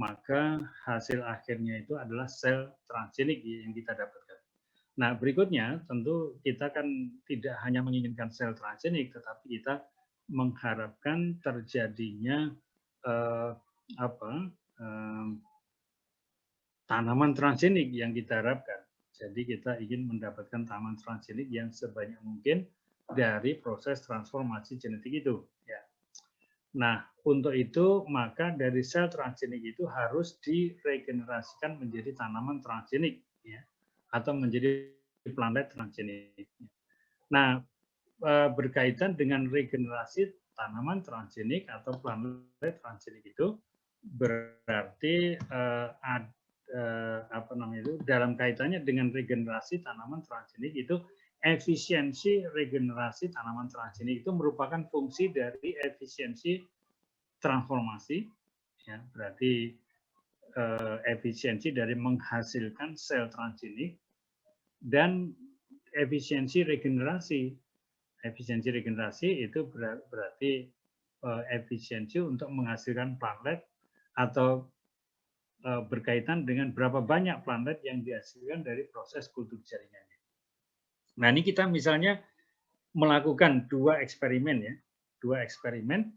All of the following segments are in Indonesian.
maka hasil akhirnya itu adalah sel transgenik yang kita dapatkan. Nah, berikutnya tentu kita kan tidak hanya menginginkan sel transgenik, tetapi kita mengharapkan terjadinya eh, apa tanaman transgenik yang kita harapkan. Jadi kita ingin mendapatkan tanaman transgenik yang sebanyak mungkin dari proses transformasi genetik itu. Ya. Nah, untuk itu maka dari sel transgenik itu harus diregenerasikan menjadi tanaman transgenik, ya, atau menjadi planet transgenik. Nah, berkaitan dengan regenerasi tanaman transgenik atau planet transgenik itu berarti apa namanya itu dalam kaitannya dengan regenerasi tanaman transgenik itu efisiensi regenerasi tanaman transgenik itu merupakan fungsi dari efisiensi transformasi, ya, berarti efisiensi dari menghasilkan sel transgenik dan efisiensi regenerasi. Efisiensi regenerasi itu berarti efisiensi untuk menghasilkan planet atau berkaitan dengan berapa banyak planet yang dihasilkan dari proses kultur jaringannya. Nah, ini kita misalnya melakukan dua eksperimen, ya. Dua eksperimen.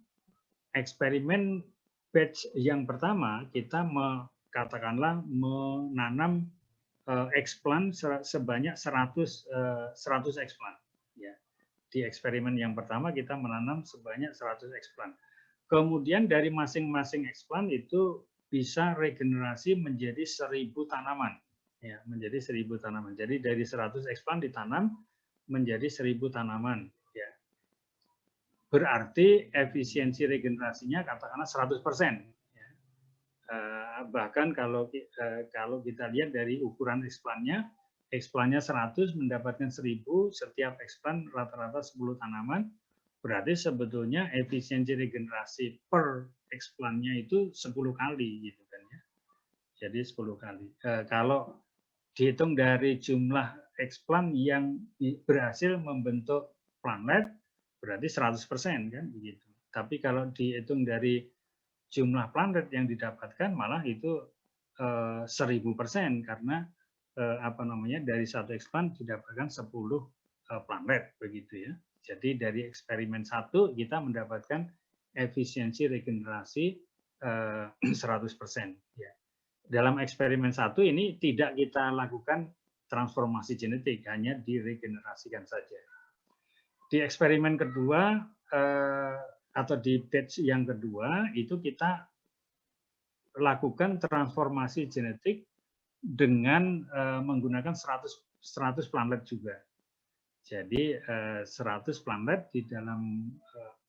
Eksperimen batch yang pertama kita katakanlah menanam eksplan sebanyak 100 eksplan, ya. Di eksperimen yang pertama kita menanam sebanyak 100 eksplan. Kemudian dari masing-masing eksplan itu bisa regenerasi menjadi 1000 tanaman, ya, menjadi 1000 tanaman. Jadi dari 100 eksplan ditanam menjadi 1000 tanaman, ya. Berarti efisiensi regenerasinya katakanlah 100%. Ya. Bahkan kalau kita lihat dari ukuran eksplannya 100 mendapatkan 1000, setiap eksplan rata-rata 10 tanaman, berarti sebetulnya efisiensi regenerasi per eksplannya itu 10 kali gitu kan, ya. Jadi 10 kali. Kalau dihitung dari jumlah eksplan yang berhasil membentuk planet berarti 100% kan begitu. Tapi kalau dihitung dari jumlah planet yang didapatkan malah itu 1000% karena apa namanya dari satu eksplan didapatkan 10 planet begitu, ya. Jadi dari eksperimen satu kita mendapatkan efisiensi regenerasi 100%, ya. Dalam eksperimen satu ini tidak kita lakukan transformasi genetik, hanya diregenerasikan saja. Di eksperimen kedua atau di batch yang kedua itu kita lakukan transformasi genetik dengan menggunakan 100 planet juga. Jadi 100 planet di dalam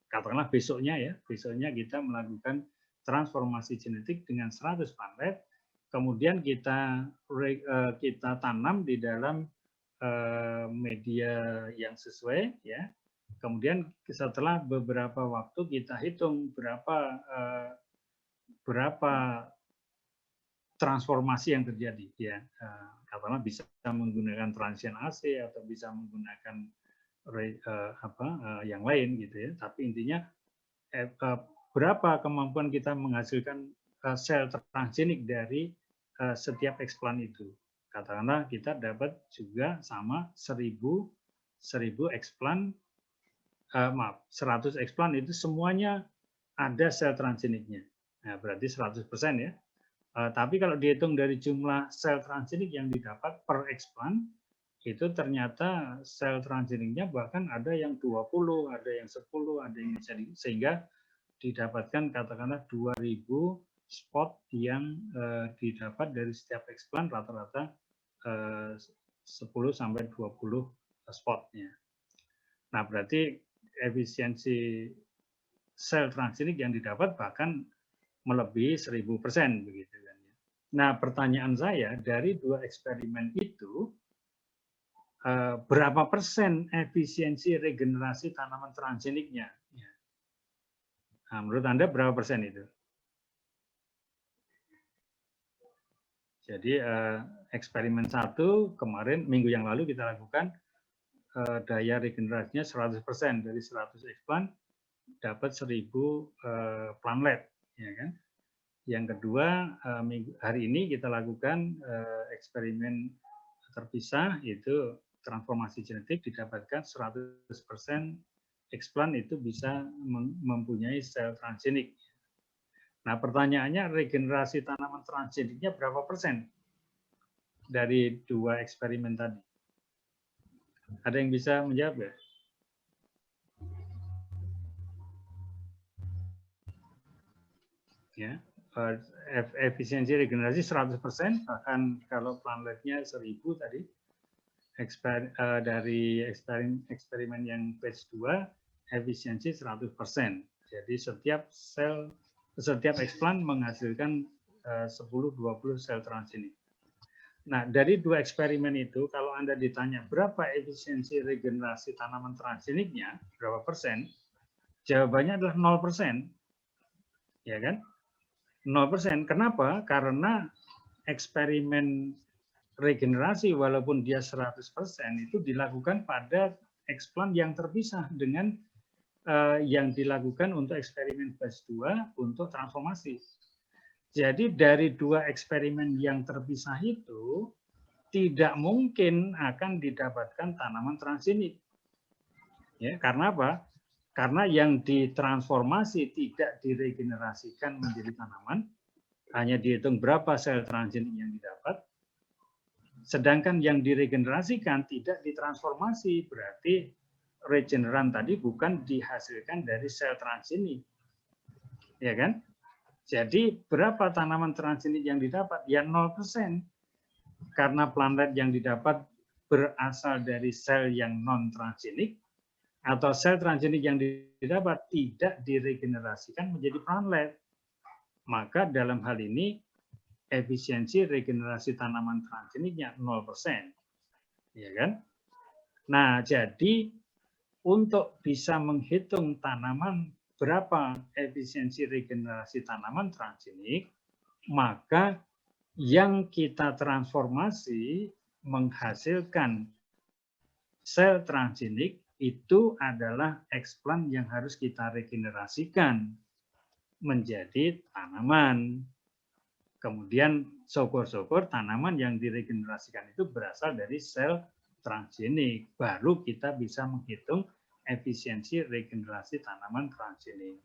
katakanlah besoknya kita melakukan transformasi genetik dengan 100 planet, kemudian kita tanam di dalam media yang sesuai, ya. Kemudian setelah beberapa waktu kita hitung berapa transformasi yang terjadi, ya. Katakanlah bisa menggunakan transition AC atau bisa menggunakan yang lain gitu, ya. Tapi intinya berapa kemampuan kita menghasilkan sel transgenik dari setiap eksplan itu. Katakanlah kita dapat juga sama 1000 eksplan, 100 eksplan itu semuanya ada sel transgeniknya. Nah, berarti 100%, ya. Tapi kalau dihitung dari jumlah sel transgenik yang didapat per eksplan, itu ternyata sel transgeniknya bahkan ada yang 20, ada yang 10, ada yang sehingga didapatkan katakanlah 2000 spot yang didapat dari setiap eksplan rata-rata 10 sampai 20 spotnya. Nah, berarti efisiensi sel transgenik yang didapat bahkan melebihi 1000% begitu kan. Nah, pertanyaan saya dari dua eksperimen itu berapa persen efisiensi regenerasi tanaman transgeniknya? Nah, menurut Anda berapa persen itu? Jadi eksperimen satu kemarin minggu yang lalu kita lakukan daya regenerasinya 100% dari 100 eksplan dapat 1000 planet, ya kan? Yang kedua, hari ini kita lakukan eksperimen terpisah, itu transformasi genetik didapatkan 100% eksplan itu bisa mempunyai sel transgenik. Nah, pertanyaannya regenerasi tanaman transgeniknya berapa persen dari 2 eksperimen tadi? Ada yang bisa menjawab ya? Ya, efisiensi regenerasi 100%, bahkan kalau plantletnya 1000 tadi, dari eksperimen yang batch 2, efisiensi 100%. Jadi setiap eksplan menghasilkan 10-20 sel transgenik. Nah, dari 2 eksperimen itu, kalau Anda ditanya berapa efisiensi regenerasi tanaman transgeniknya, berapa persen, jawabannya adalah 0%. Ya kan? 0%. Kenapa? Karena eksperimen regenerasi walaupun dia 100% itu dilakukan pada eksplan yang terpisah dengan yang dilakukan untuk eksperimen batch 2 untuk transformasi. Jadi dari 2 eksperimen yang terpisah itu tidak mungkin akan didapatkan tanaman transgenik. Ya, karena apa? Karena yang ditransformasi tidak diregenerasikan menjadi tanaman, hanya dihitung berapa sel transgenik yang didapat, sedangkan yang diregenerasikan tidak ditransformasi, berarti regeneran tadi bukan dihasilkan dari sel transgenik. Ya kan? Jadi berapa tanaman transgenik yang didapat? Ya 0%. Karena plantlet yang didapat berasal dari sel yang non-transgenik, atau sel transgenik yang didapat tidak diregenerasikan menjadi plantlet. Maka dalam hal ini efisiensi regenerasi tanaman transgeniknya 0%. Ya kan? Nah, jadi untuk bisa menghitung tanaman berapa efisiensi regenerasi tanaman transgenik, maka yang kita transformasi menghasilkan sel transgenik itu adalah eksplan yang harus kita regenerasikan menjadi tanaman. Kemudian syukur-syukur tanaman yang diregenerasikan itu berasal dari sel transgenik. Baru kita bisa menghitung efisiensi regenerasi tanaman transgenik.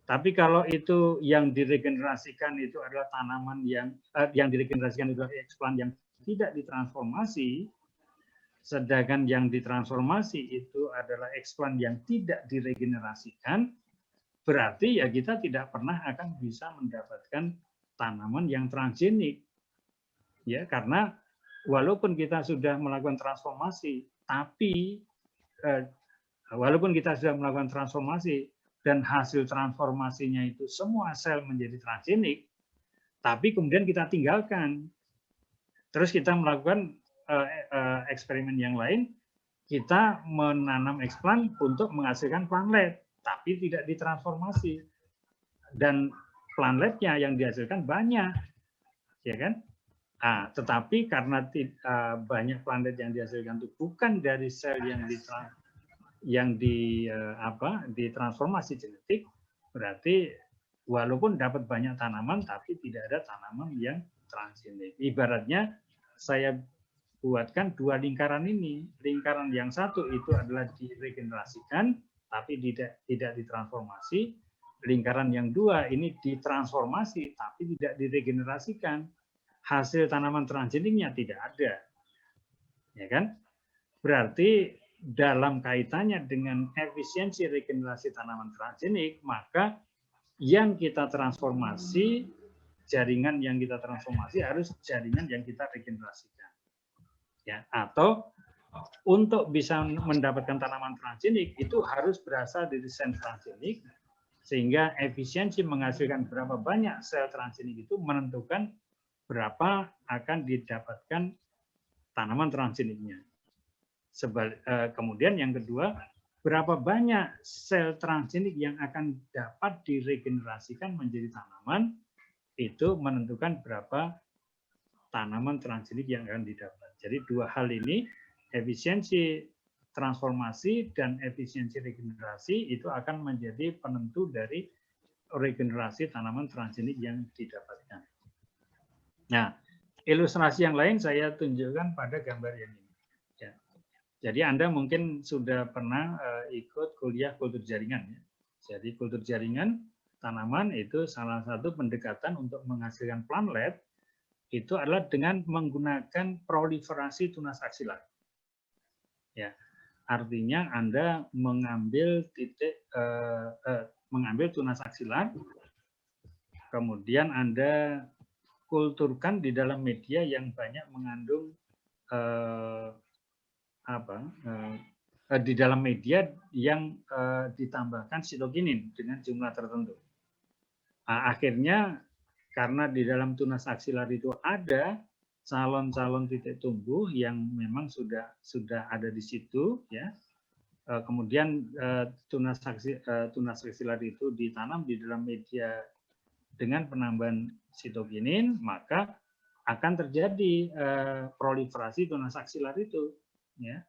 Tapi kalau itu yang diregenerasikan itu adalah tanaman yang diregenerasikan itu adalah eksplan yang tidak ditransformasi, sedangkan yang ditransformasi itu adalah eksplan yang tidak diregenerasikan, berarti ya kita tidak pernah akan bisa mendapatkan tanaman yang transgenik. Ya, karena walaupun kita sudah melakukan transformasi, tapi walaupun kita sudah melakukan transformasi dan hasil transformasinya itu semua sel menjadi transgenik, tapi kemudian kita tinggalkan. Terus kita melakukan eksperimen yang lain, kita menanam eksplan untuk menghasilkan plantlet, tapi tidak ditransformasi. Dan plantletnya yang dihasilkan banyak, ya kan? Nah, tetapi karena banyak plantlet yang dihasilkan itu bukan dari sel yang ditransformasi genetik, berarti walaupun dapat banyak tanaman, tapi tidak ada tanaman yang transgenik. Ibaratnya saya buatkan 2 lingkaran ini. Lingkaran yang satu itu adalah diregenerasikan, tapi tidak ditransformasi. Lingkaran yang 2 ini ditransformasi, tapi tidak diregenerasikan. Hasil tanaman transgeniknya tidak ada. Ya kan? Berarti dalam kaitannya dengan efisiensi regenerasi tanaman transgenik, maka yang kita transformasi, jaringan yang kita transformasi harus jaringan yang kita regenerasikan. Ya, atau untuk bisa mendapatkan tanaman transgenik itu harus berasal dari sel transgenik, sehingga efisiensi menghasilkan berapa banyak sel transgenik itu menentukan berapa akan didapatkan tanaman transgeniknya. Kemudian yang kedua, berapa banyak sel transgenik yang akan dapat diregenerasikan menjadi tanaman, itu menentukan berapa tanaman transgenik yang akan didapat. Jadi 2 hal ini, efisiensi transformasi dan efisiensi regenerasi itu akan menjadi penentu dari regenerasi tanaman transgenik yang didapatkan. Nah, ilustrasi yang lain saya tunjukkan pada gambar yang ini. Ya. Jadi Anda mungkin sudah pernah ikut kuliah kultur jaringan. Ya. Jadi kultur jaringan tanaman itu salah satu pendekatan untuk menghasilkan plantlet itu adalah dengan menggunakan proliferasi tunas aksilar. Ya, artinya Anda mengambil mengambil tunas aksilar, kemudian Anda kulturkan di dalam media yang banyak mengandung di dalam media yang ditambahkan sitokinin dengan jumlah tertentu. Nah, akhirnya karena di dalam tunas aksilar itu ada calon-calon titik tumbuh yang memang sudah ada di situ, ya. Kemudian tunas aksilar itu ditanam di dalam media dengan penambahan sitokinin, maka akan terjadi proliferasi tunas aksilar itu, ya.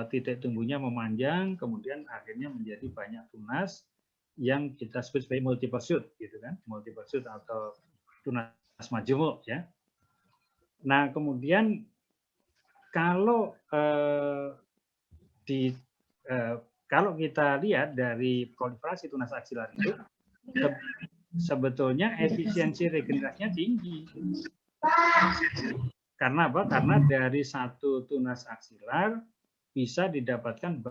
Titik tumbuhnya memanjang, kemudian akhirnya menjadi banyak tunas yang kita sebut sebagai multiple shoot, gitu kan, multiple shoot atau tunas majemuk, ya. Nah, kemudian kalau kalau kita lihat dari proliferasi tunas aksilar itu, sebetulnya efisiensi regenerasinya tinggi. Karena apa? Karena dari satu tunas aksilar bisa didapatkan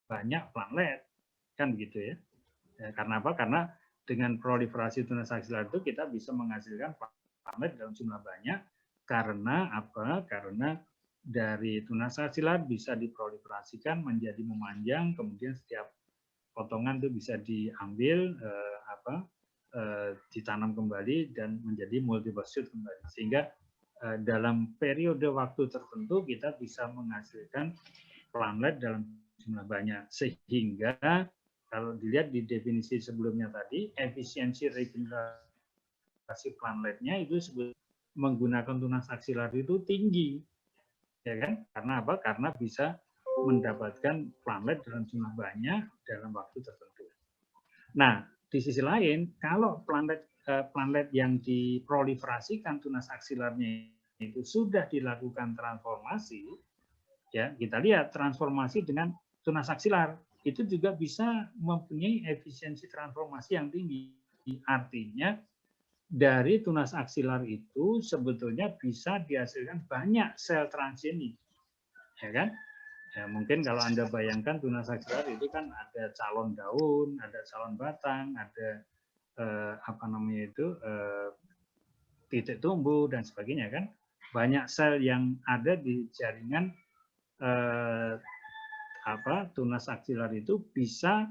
banyak plantlet, kan gitu ya. Karena apa? Karena dengan proliferasi tunas aksilar itu kita bisa menghasilkan plantlet dalam jumlah banyak. Karena apa? Karena dari tunas aksilar bisa diproliferasikan menjadi memanjang, kemudian setiap potongan itu bisa diambil ditanam kembali dan menjadi multiple shoot kembali, sehingga dalam periode waktu tertentu kita bisa menghasilkan plantlet dalam jumlah banyak, sehingga kalau dilihat di definisi sebelumnya tadi, efisiensi regenerasi plantletnya itu menggunakan tunas aksilar itu tinggi, ya kan? Karena apa? Karena bisa mendapatkan plantlet dalam jumlah banyak dalam waktu tertentu. Nah, di sisi lain, kalau plantlet yang diproliferasikan tunas aksilarnya itu sudah dilakukan transformasi, ya kita lihat transformasi dengan tunas aksilar itu juga bisa mempunyai efisiensi transformasi yang tinggi. Artinya dari tunas aksilar itu sebetulnya bisa dihasilkan banyak sel transgenik, ya kan? Ya, mungkin kalau Anda bayangkan tunas aksilar itu kan ada calon daun, ada calon batang, ada titik tumbuh dan sebagainya kan. Banyak sel yang ada di jaringan tunas aksilar itu bisa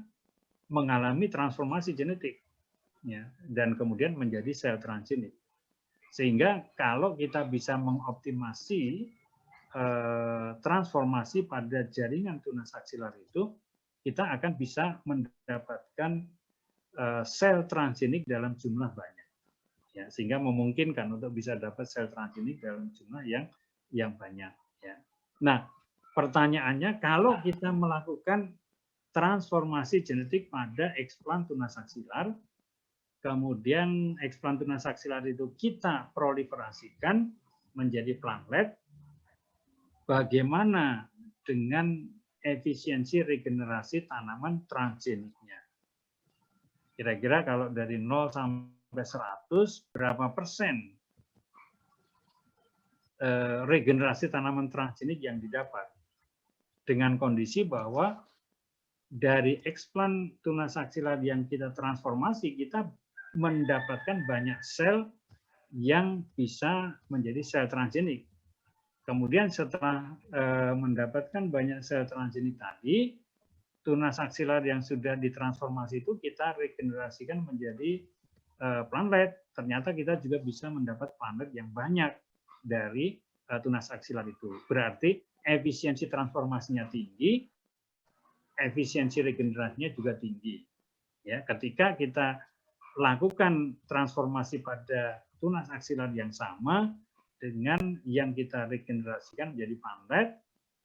mengalami transformasi genetik, ya, dan kemudian menjadi sel transgenik. Sehingga kalau kita bisa mengoptimasi transformasi pada jaringan tunas aksilar itu, kita akan bisa mendapatkan sel transgenik dalam jumlah banyak, ya, sehingga memungkinkan untuk bisa dapat sel transgenik dalam jumlah yang banyak, ya. Nah, pertanyaannya, kalau kita melakukan transformasi genetik pada eksplant tunas aksilar, kemudian eksplant tunas aksilar itu kita proliferasikan menjadi plantlet, bagaimana dengan efisiensi regenerasi tanaman transgeniknya? Kira-kira kalau dari 0 sampai 100, berapa persen regenerasi tanaman transgenik yang didapat? Dengan kondisi bahwa dari eksplant tunas aksilar yang kita transformasi, kita mendapatkan banyak sel yang bisa menjadi sel transgenik. Kemudian setelah mendapatkan banyak sel transgenik tadi, tunas aksilar yang sudah ditransformasi itu kita regenerasikan menjadi plantlet. Ternyata kita juga bisa mendapat plantlet yang banyak dari tunas aksilar itu. Berarti efisiensi transformasinya tinggi, efisiensi regenerasinya juga tinggi. Ya, ketika kita lakukan transformasi pada tunas aksilar yang sama dengan yang kita regenerasikan menjadi plantlet,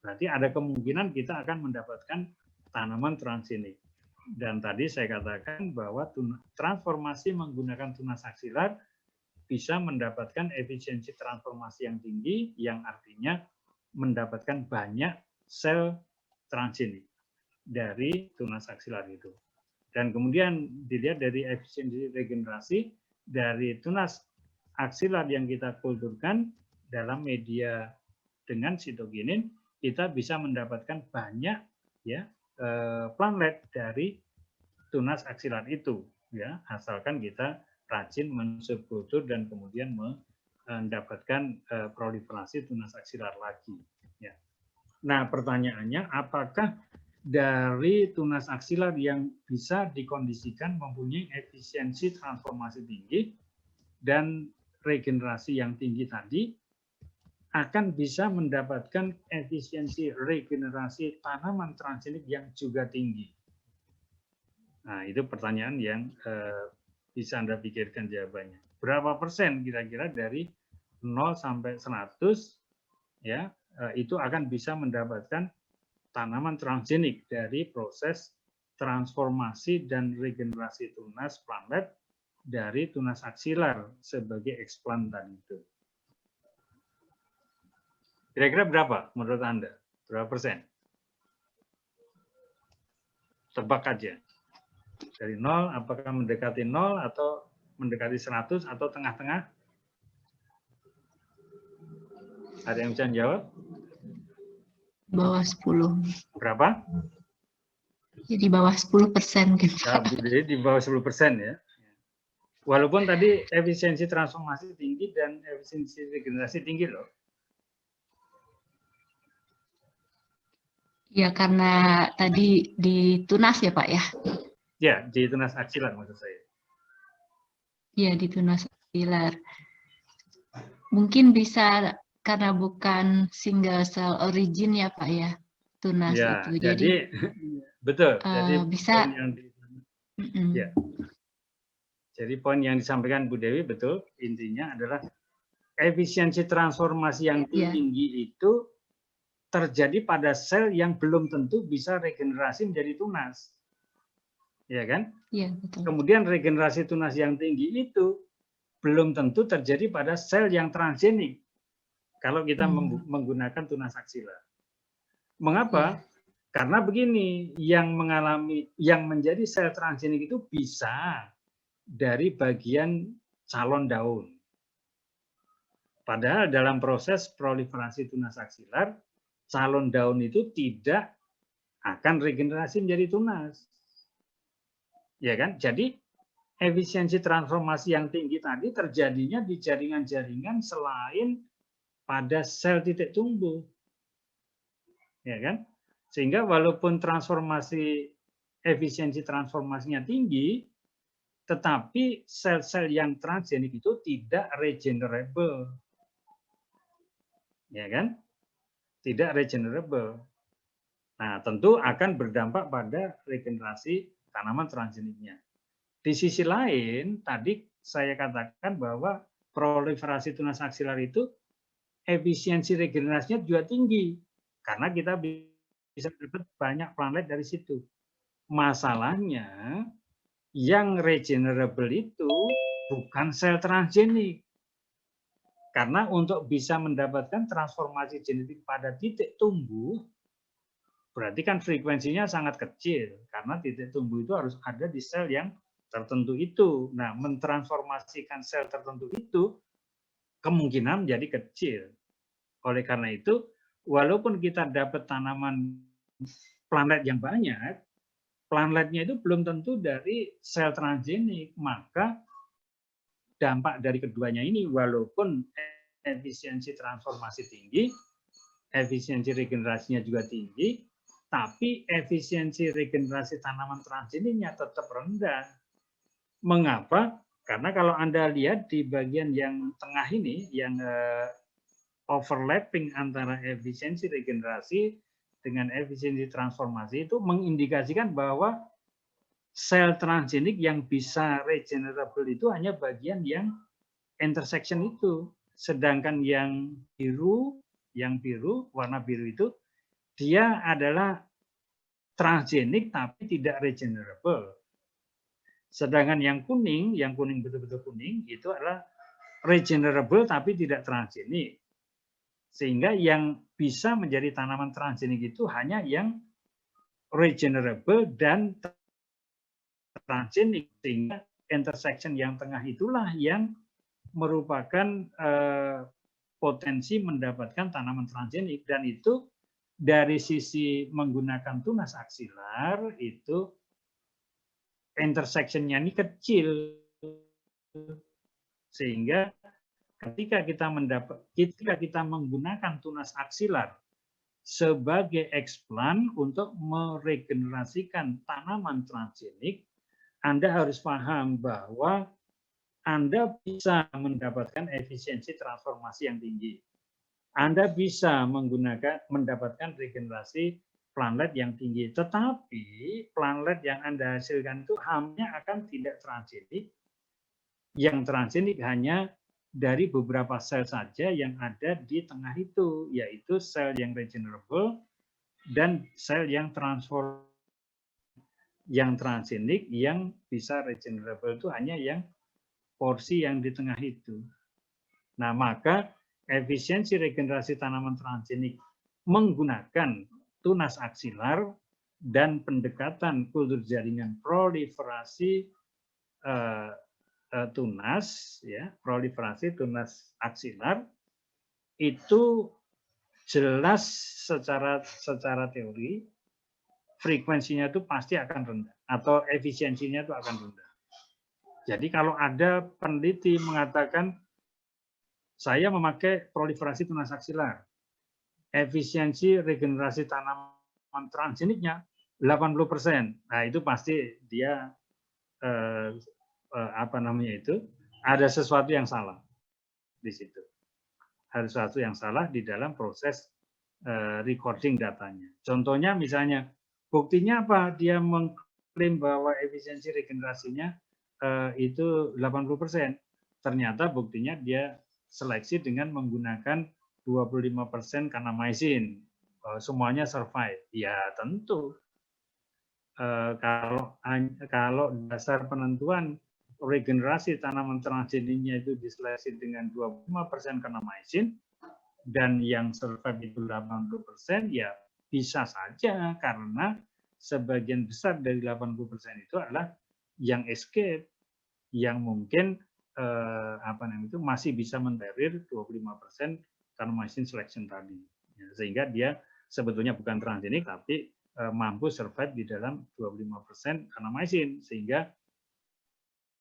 berarti ada kemungkinan kita akan mendapatkan tanaman transgenik. Dan tadi saya katakan bahwa transformasi menggunakan tunas aksilar bisa mendapatkan efisiensi transformasi yang tinggi, yang artinya mendapatkan banyak sel transgenik dari tunas aksilar itu. Dan kemudian dilihat dari efisiensi regenerasi dari tunas aksilar yang kita kulturkan dalam media dengan sitokinin, kita bisa mendapatkan banyak ya plantlet dari tunas aksilar itu, ya, asalkan kita rajin mensubkultur dan kemudian mendapatkan proliferasi tunas aksilar lagi. Ya. Nah, pertanyaannya, apakah dari tunas aksilar yang bisa dikondisikan mempunyai efisiensi transformasi tinggi dan regenerasi yang tinggi tadi akan bisa mendapatkan efisiensi regenerasi tanaman transgenik yang juga tinggi? Nah, itu pertanyaan yang bisa Anda pikirkan jawabannya. Berapa persen kira-kira dari 0 sampai 100 ya, itu akan bisa mendapatkan tanaman transgenik dari proses transformasi dan regenerasi tunas plantlet dari tunas aksilar sebagai eksplant tadi itu. Kira-kira berapa menurut Anda? Berapa persen? Tebak aja. Dari 0, apakah mendekati 0 atau mendekati 100 atau tengah-tengah? Ada yang bisa jawab? Bawah 10. Berapa? Jadi bawah 10% gitu. Jadi di bawah 10% ya. Walaupun tadi efisiensi transformasi tinggi dan efisiensi regenerasi tinggi loh. Ya karena tadi di tunas ya Pak ya? Ya, di tunas aksilar maksud saya. Ya di tunas aksilar. Mungkin bisa karena bukan single cell origin ya Pak ya? Tunas ya, itu. Jadi betul. Jadi bisa. poin yang ya. Jadi poin yang disampaikan Bu Dewi betul. Intinya adalah efisiensi transformasi yang tinggi itu terjadi pada sel yang belum tentu bisa regenerasi menjadi tunas. Ya kan? Iya, betul. Kemudian regenerasi tunas yang tinggi itu belum tentu terjadi pada sel yang transgenik kalau kita menggunakan tunas aksilar. Mengapa? Karena begini, yang menjadi sel transgenik itu bisa dari bagian calon daun. Padahal dalam proses proliferasi tunas aksilar, calon daun itu tidak akan regenerasi menjadi tunas. Ya kan? Jadi efisiensi transformasi yang tinggi tadi terjadinya di jaringan-jaringan selain pada sel titik tumbuh. Ya kan? Sehingga walaupun efisiensi transformasinya tinggi, tetapi sel-sel yang transgenik itu tidak regenerable. Ya kan? Tidak regenerable. Nah, tentu akan berdampak pada regenerasi tanaman transgeniknya. Di sisi lain, tadi saya katakan bahwa proliferasi tunas aksilar itu efisiensi regenerasinya juga tinggi karena kita bisa dapat banyak plantlet dari situ. Masalahnya yang regenerable itu bukan sel transgenik. Karena untuk bisa mendapatkan transformasi genetik pada titik tumbuh, berarti kan frekuensinya sangat kecil. Karena titik tumbuh itu harus ada di sel yang tertentu itu. Nah, mentransformasikan sel tertentu itu kemungkinan menjadi kecil. Oleh karena itu, walaupun kita dapat tanaman plantlet yang banyak, plantletnya itu belum tentu dari sel transgenik. Maka dampak dari keduanya ini, walaupun efisiensi transformasi tinggi, efisiensi regenerasinya juga tinggi, tapi efisiensi regenerasi tanaman transgeniknya tetap rendah. Mengapa? Karena kalau Anda lihat di bagian yang tengah ini, yang overlapping antara efisiensi regenerasi dengan efisiensi transformasi itu mengindikasikan bahwa sel transgenik yang bisa regenerable itu hanya bagian yang intersection itu. Sedangkan yang biru, warna biru itu, dia adalah transgenik tapi tidak regenerable. Sedangkan yang kuning betul-betul kuning, itu adalah regenerable tapi tidak transgenik. Sehingga yang bisa menjadi tanaman transgenik itu hanya yang regenerable dan transgenik. Sehingga intersection yang tengah itulah yang merupakan potensi mendapatkan tanaman transgenik. Dan itu dari sisi menggunakan tunas aksilar itu intersection-nya ini kecil, sehingga ketika kita menggunakan tunas aksilar sebagai eksplan untuk meregenerasikan tanaman transgenik, Anda harus paham bahwa Anda bisa mendapatkan efisiensi transformasi yang tinggi. Anda bisa mendapatkan regenerasi plantlet yang tinggi, tetapi plantlet yang Anda hasilkan itu hanya akan tidak transgenik. Yang transgenik hanya dari beberapa sel saja yang ada di tengah itu, yaitu sel yang regenerable dan sel yang transgenik yang bisa regenerable itu hanya yang porsi yang di tengah itu. Nah, maka efisiensi regenerasi tanaman transgenik menggunakan tunas aksilar dan pendekatan kultur jaringan proliferasi tunas, ya, proliferasi tunas aksilar itu jelas secara teori frekuensinya itu pasti akan rendah atau efisiensinya itu akan rendah. Jadi kalau ada peneliti mengatakan saya memakai proliferasi tunas aksilar, efisiensi regenerasi tanaman transgeniknya 80%. Nah, itu pasti dia ada sesuatu yang salah di situ. Ada sesuatu yang salah di dalam proses recording datanya. Contohnya misalnya, buktinya apa? Dia mengklaim bahwa efisiensi regenerasinya itu 80%. Ternyata buktinya dia seleksi dengan menggunakan 25% kanamycin. Semuanya survive. Ya tentu. Kalau dasar penentuan regenerasi tanaman transgeniknya itu diseleksi dengan 25% kanamycin dan yang survive itu 80%, ya bisa saja karena sebagian besar dari 80% itu adalah yang escape, yang mungkin masih bisa mentolerir 25% kanamycin selection tadi. Ya, sehingga dia sebetulnya bukan transgenik tapi mampu survive di dalam 25% kanamycin, sehingga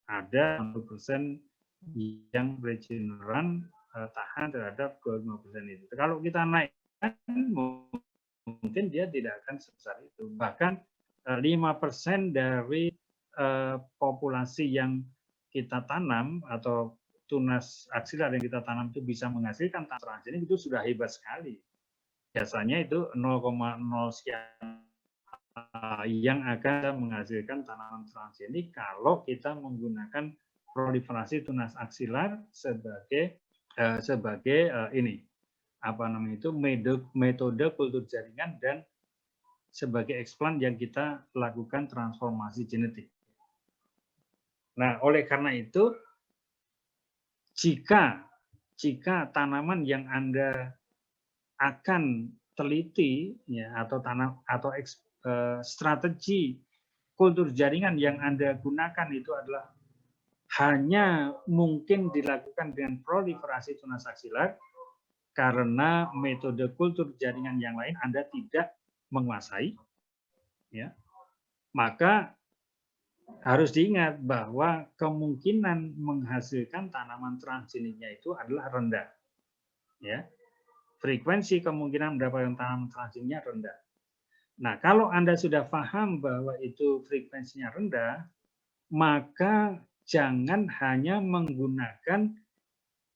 ada 60% yang regeneran tahan terhadap 25% itu. Kalau kita naikkan, mungkin dia tidak akan sebesar itu. Bahkan 5% dari populasi yang kita tanam atau tunas aksilar yang kita tanam itu bisa menghasilkan transgenik, itu sudah hebat sekali. Biasanya itu 0,0 sekian yang akan menghasilkan tanaman transgenik kalau kita menggunakan proliferasi tunas aksilar sebagai metode kultur jaringan dan sebagai eksplan yang kita lakukan transformasi genetik. Nah, oleh karena itu, jika tanaman yang Anda akan teliti, ya, atau strategi kultur jaringan yang Anda gunakan itu adalah hanya mungkin dilakukan dengan proliferasi tunas aksilar, karena metode kultur jaringan yang lain Anda tidak menguasai, ya, maka harus diingat bahwa kemungkinan menghasilkan tanaman transgeniknya itu adalah rendah. Ya. Frekuensi kemungkinan mendapatkan tanaman transgeniknya rendah. Nah, kalau Anda sudah paham bahwa itu frekuensinya rendah, maka jangan hanya menggunakan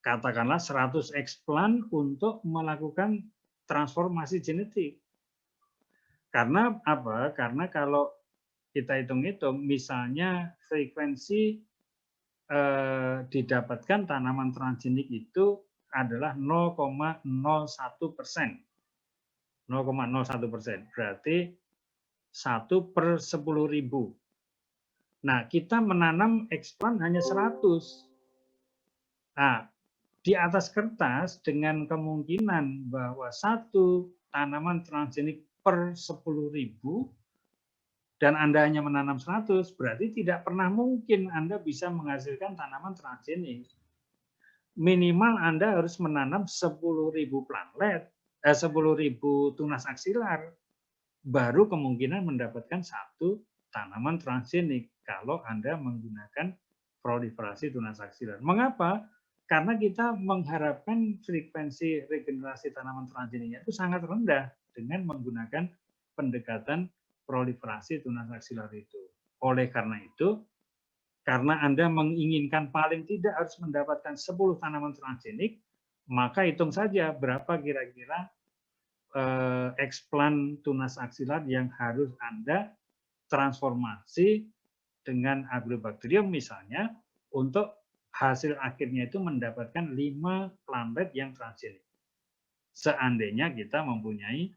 katakanlah 100 eksplan untuk melakukan transformasi genetik. Karena apa? Karena kalau kita hitung-hitung, misalnya frekuensi didapatkan tanaman transgenik itu adalah 0,01%. 0,01%. Berarti 1 per 10.000. Nah, kita menanam eksplan hanya 100. Nah, di atas kertas dengan kemungkinan bahwa 1 tanaman transgenik per 10.000 dan Anda hanya menanam 100, berarti tidak pernah mungkin Anda bisa menghasilkan tanaman transgenik. Minimal Anda harus menanam 10.000 plantlet, 10.000 tunas aksilar, baru kemungkinan mendapatkan 1 tanaman transgenik kalau Anda menggunakan proliferasi tunas aksilar. Mengapa? Karena kita mengharapkan frekuensi regenerasi tanaman transgeniknya itu sangat rendah dengan menggunakan pendekatan proliferasi tunas aksilar itu. Oleh karena itu, karena Anda menginginkan paling tidak harus mendapatkan 10 tanaman transgenik, maka hitung saja berapa kira-kira eksplan tunas aksilar yang harus Anda transformasi dengan agrobakterium misalnya untuk hasil akhirnya itu mendapatkan 5 plantlet yang transgenik. Seandainya kita mempunyai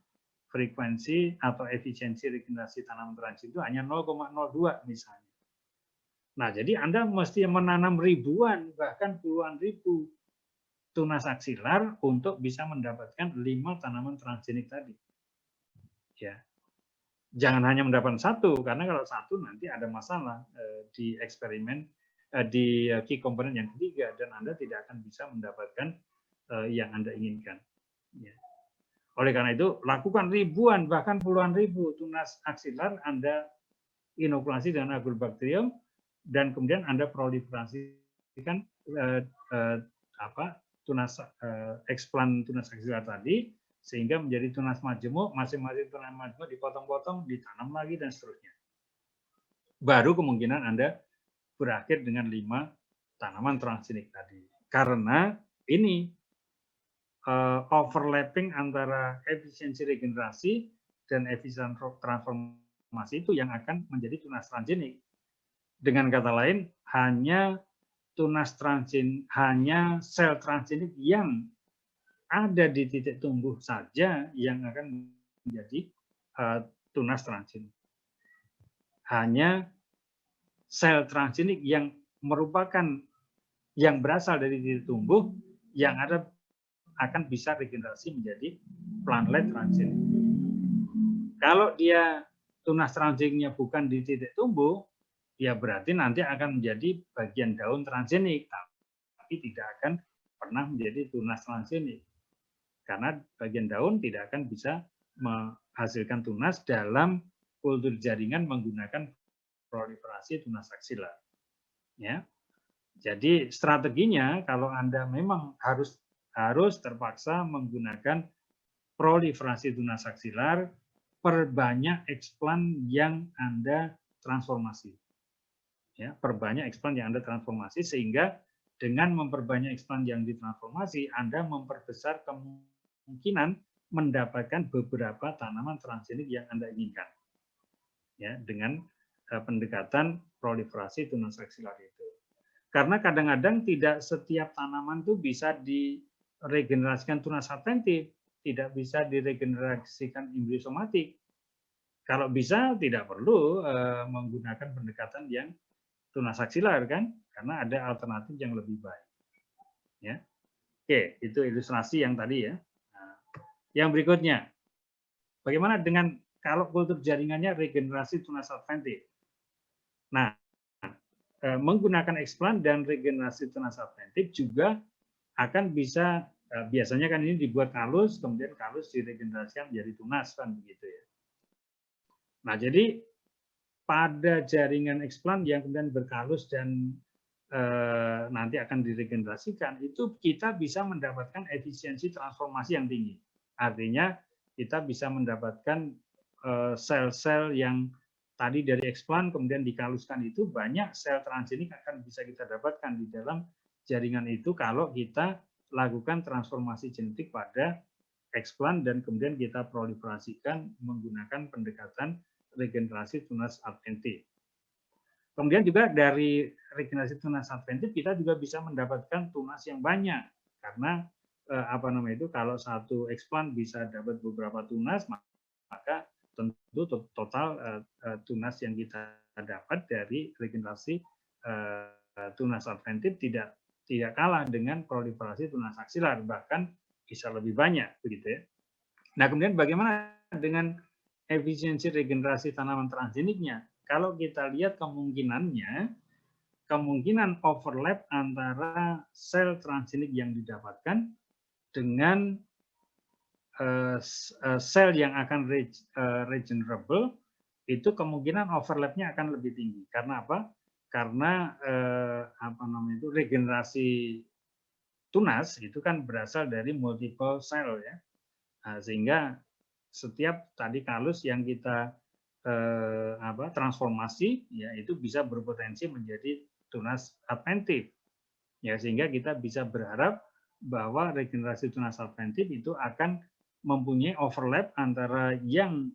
frekuensi atau efisiensi regenerasi tanaman transgenik itu hanya 0,02 misalnya. Nah, jadi Anda mesti menanam ribuan, bahkan puluhan ribu tunas aksilar untuk bisa mendapatkan 5 tanaman transgenik tadi. Ya. Jangan hanya mendapatkan 1, karena kalau 1 nanti ada masalah di eksperimen, di key component yang ketiga, dan Anda tidak akan bisa mendapatkan yang Anda inginkan. Ya. Oleh karena itu, lakukan ribuan, bahkan puluhan ribu tunas aksilar Anda inokulasi dengan agrobakterium, dan kemudian Anda proliferasikan eksplan tunas aksilar tadi, sehingga menjadi tunas majemuk, masing-masing tunas majemuk dipotong-potong, ditanam lagi, dan seterusnya. Baru kemungkinan Anda berakhir dengan 5 tanaman transgenik tadi. Karena ini overlapping antara efisiensi regenerasi dan efisiensi transformasi itu yang akan menjadi tunas transgenik. Dengan kata lain, hanya sel transgenik yang ada di titik tumbuh saja yang akan menjadi tunas transgenik. Hanya sel transgenik yang merupakan yang berasal dari titik tumbuh yang ada akan bisa regenerasi menjadi plantlet transgenik. Kalau dia tunas transgeniknya bukan di titik tumbuh, ya berarti nanti akan menjadi bagian daun transgenik, tapi tidak akan pernah menjadi tunas transgenik. Karena bagian daun tidak akan bisa menghasilkan tunas dalam kultur jaringan menggunakan proliferasi tunas aksilar. Ya. Jadi strateginya kalau Anda memang harus terpaksa menggunakan proliferasi tunas aksilar, perbanyak eksplan yang Anda transformasi. Ya, perbanyak eksplan yang Anda transformasi, sehingga dengan memperbanyak eksplan yang ditransformasi, Anda memperbesar kemungkinan mendapatkan beberapa tanaman transgenik yang Anda inginkan. Ya, dengan pendekatan proliferasi tunas aksilar itu. Karena kadang-kadang tidak setiap tanaman itu bisa diregenerasikan tunas adventif, tidak bisa diregenerasikan embryosomatik. Kalau bisa, tidak perlu menggunakan pendekatan yang tunas aksilar, kan? Karena ada alternatif yang lebih baik. Ya. Oke, itu ilustrasi yang tadi ya. Nah, yang berikutnya, bagaimana dengan kalau kultur jaringannya regenerasi tunas adventif? Nah, menggunakan eksplan dan regenerasi tunas adventif juga akan bisa, biasanya kan ini dibuat kalus, kemudian kalus diregenerasikan menjadi tunas, kan begitu ya. Nah, jadi pada jaringan eksplan yang kemudian berkalus dan nanti akan diregenerasikan, itu kita bisa mendapatkan efisiensi transformasi yang tinggi. Artinya kita bisa mendapatkan sel-sel yang tadi dari eksplan kemudian dikaluskan, itu banyak sel transgenik akan bisa kita dapatkan di dalam jaringan itu kalau kita lakukan transformasi genetik pada eksplan dan kemudian kita proliferasikan menggunakan pendekatan regenerasi tunas adventif. Kemudian juga dari regenerasi tunas adventif kita juga bisa mendapatkan tunas yang banyak, karena kalau satu eksplan bisa dapat beberapa tunas, maka tentu total tunas yang kita dapat dari regenerasi tunas adventif tidak kalah dengan proliferasi tunas aksilar, bahkan bisa lebih banyak begitu ya. Nah, kemudian bagaimana dengan efisiensi regenerasi tanaman transgeniknya? Kalau kita lihat kemungkinan overlap antara sel transgenik yang didapatkan dengan sel yang akan regenerable, itu kemungkinan overlapnya akan lebih tinggi. Karena apa? Karena regenerasi tunas itu kan berasal dari multiple cell ya. Nah, sehingga setiap tadi kalus yang kita transformasi ya itu bisa berpotensi menjadi tunas adventif. Ya, sehingga kita bisa berharap bahwa regenerasi tunas adventif itu akan mempunyai overlap antara yang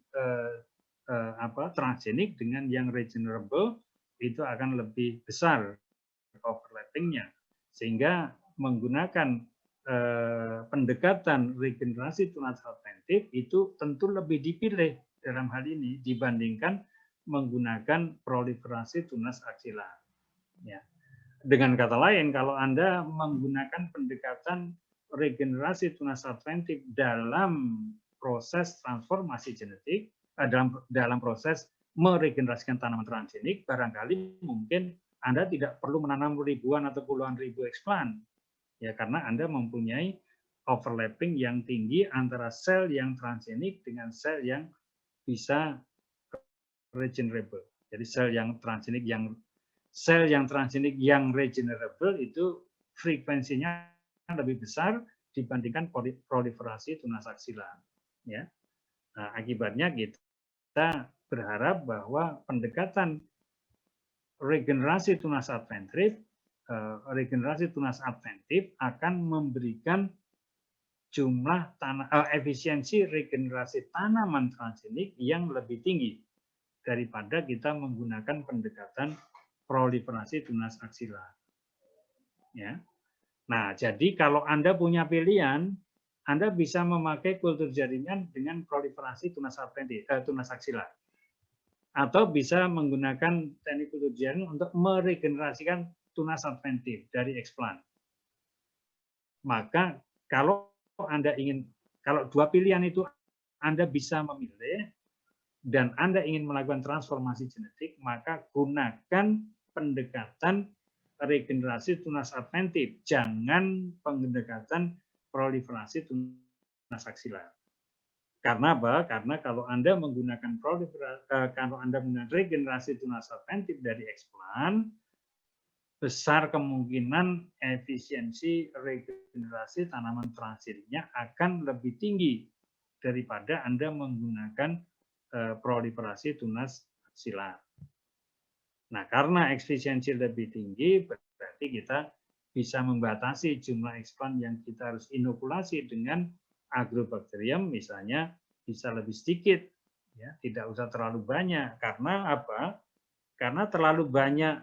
transgenik dengan yang regenerable, itu akan lebih besar overlappingnya, sehingga menggunakan pendekatan regenerasi tunas adventif itu tentu lebih dipilih dalam hal ini dibandingkan menggunakan proliferasi tunas aksilar. Ya. Dengan kata lain, kalau Anda menggunakan pendekatan regenerasi tunas adventif dalam proses transformasi genetik, dalam proses meregenerasikan tanaman transgenik, barangkali mungkin Anda tidak perlu menanam ribuan atau puluhan ribu eksplan, ya karena Anda mempunyai overlapping yang tinggi antara sel yang transgenik dengan sel yang bisa regenerable. Jadi sel yang transgenik yang regenerable itu frekuensinya lebih besar dibandingkan proliferasi tunas aksilar. Ya. Nah, akibatnya kita berharap bahwa pendekatan regenerasi tunas adventif akan memberikan jumlah efisiensi regenerasi tanaman transgenik yang lebih tinggi daripada kita menggunakan pendekatan proliferasi tunas aksilar. Ya. Nah, jadi kalau Anda punya pilihan, Anda bisa memakai kultur jaringan dengan proliferasi tunas aksilar. Atau bisa menggunakan teknik kultur jaringan untuk meregenerasikan tunas adventif dari eksplan. Maka kalau dua pilihan itu Anda bisa memilih dan Anda ingin melakukan transformasi genetik, maka gunakan pendekatan regenerasi tunas adventif, jangan pendekatan proliferasi tunas aksilar. Karena apa? Karena kalau Anda menggunakan regenerasi tunas adventif dari eksplan, besar kemungkinan efisiensi regenerasi tanaman transgeniknya akan lebih tinggi daripada Anda menggunakan proliferasi tunas aksilar. Nah, karena efisiensi lebih tinggi, berarti kita bisa membatasi jumlah eksplan yang kita harus inokulasi dengan agrobakterium, misalnya bisa lebih sedikit, ya, tidak usah terlalu banyak. Karena apa? Karena terlalu banyak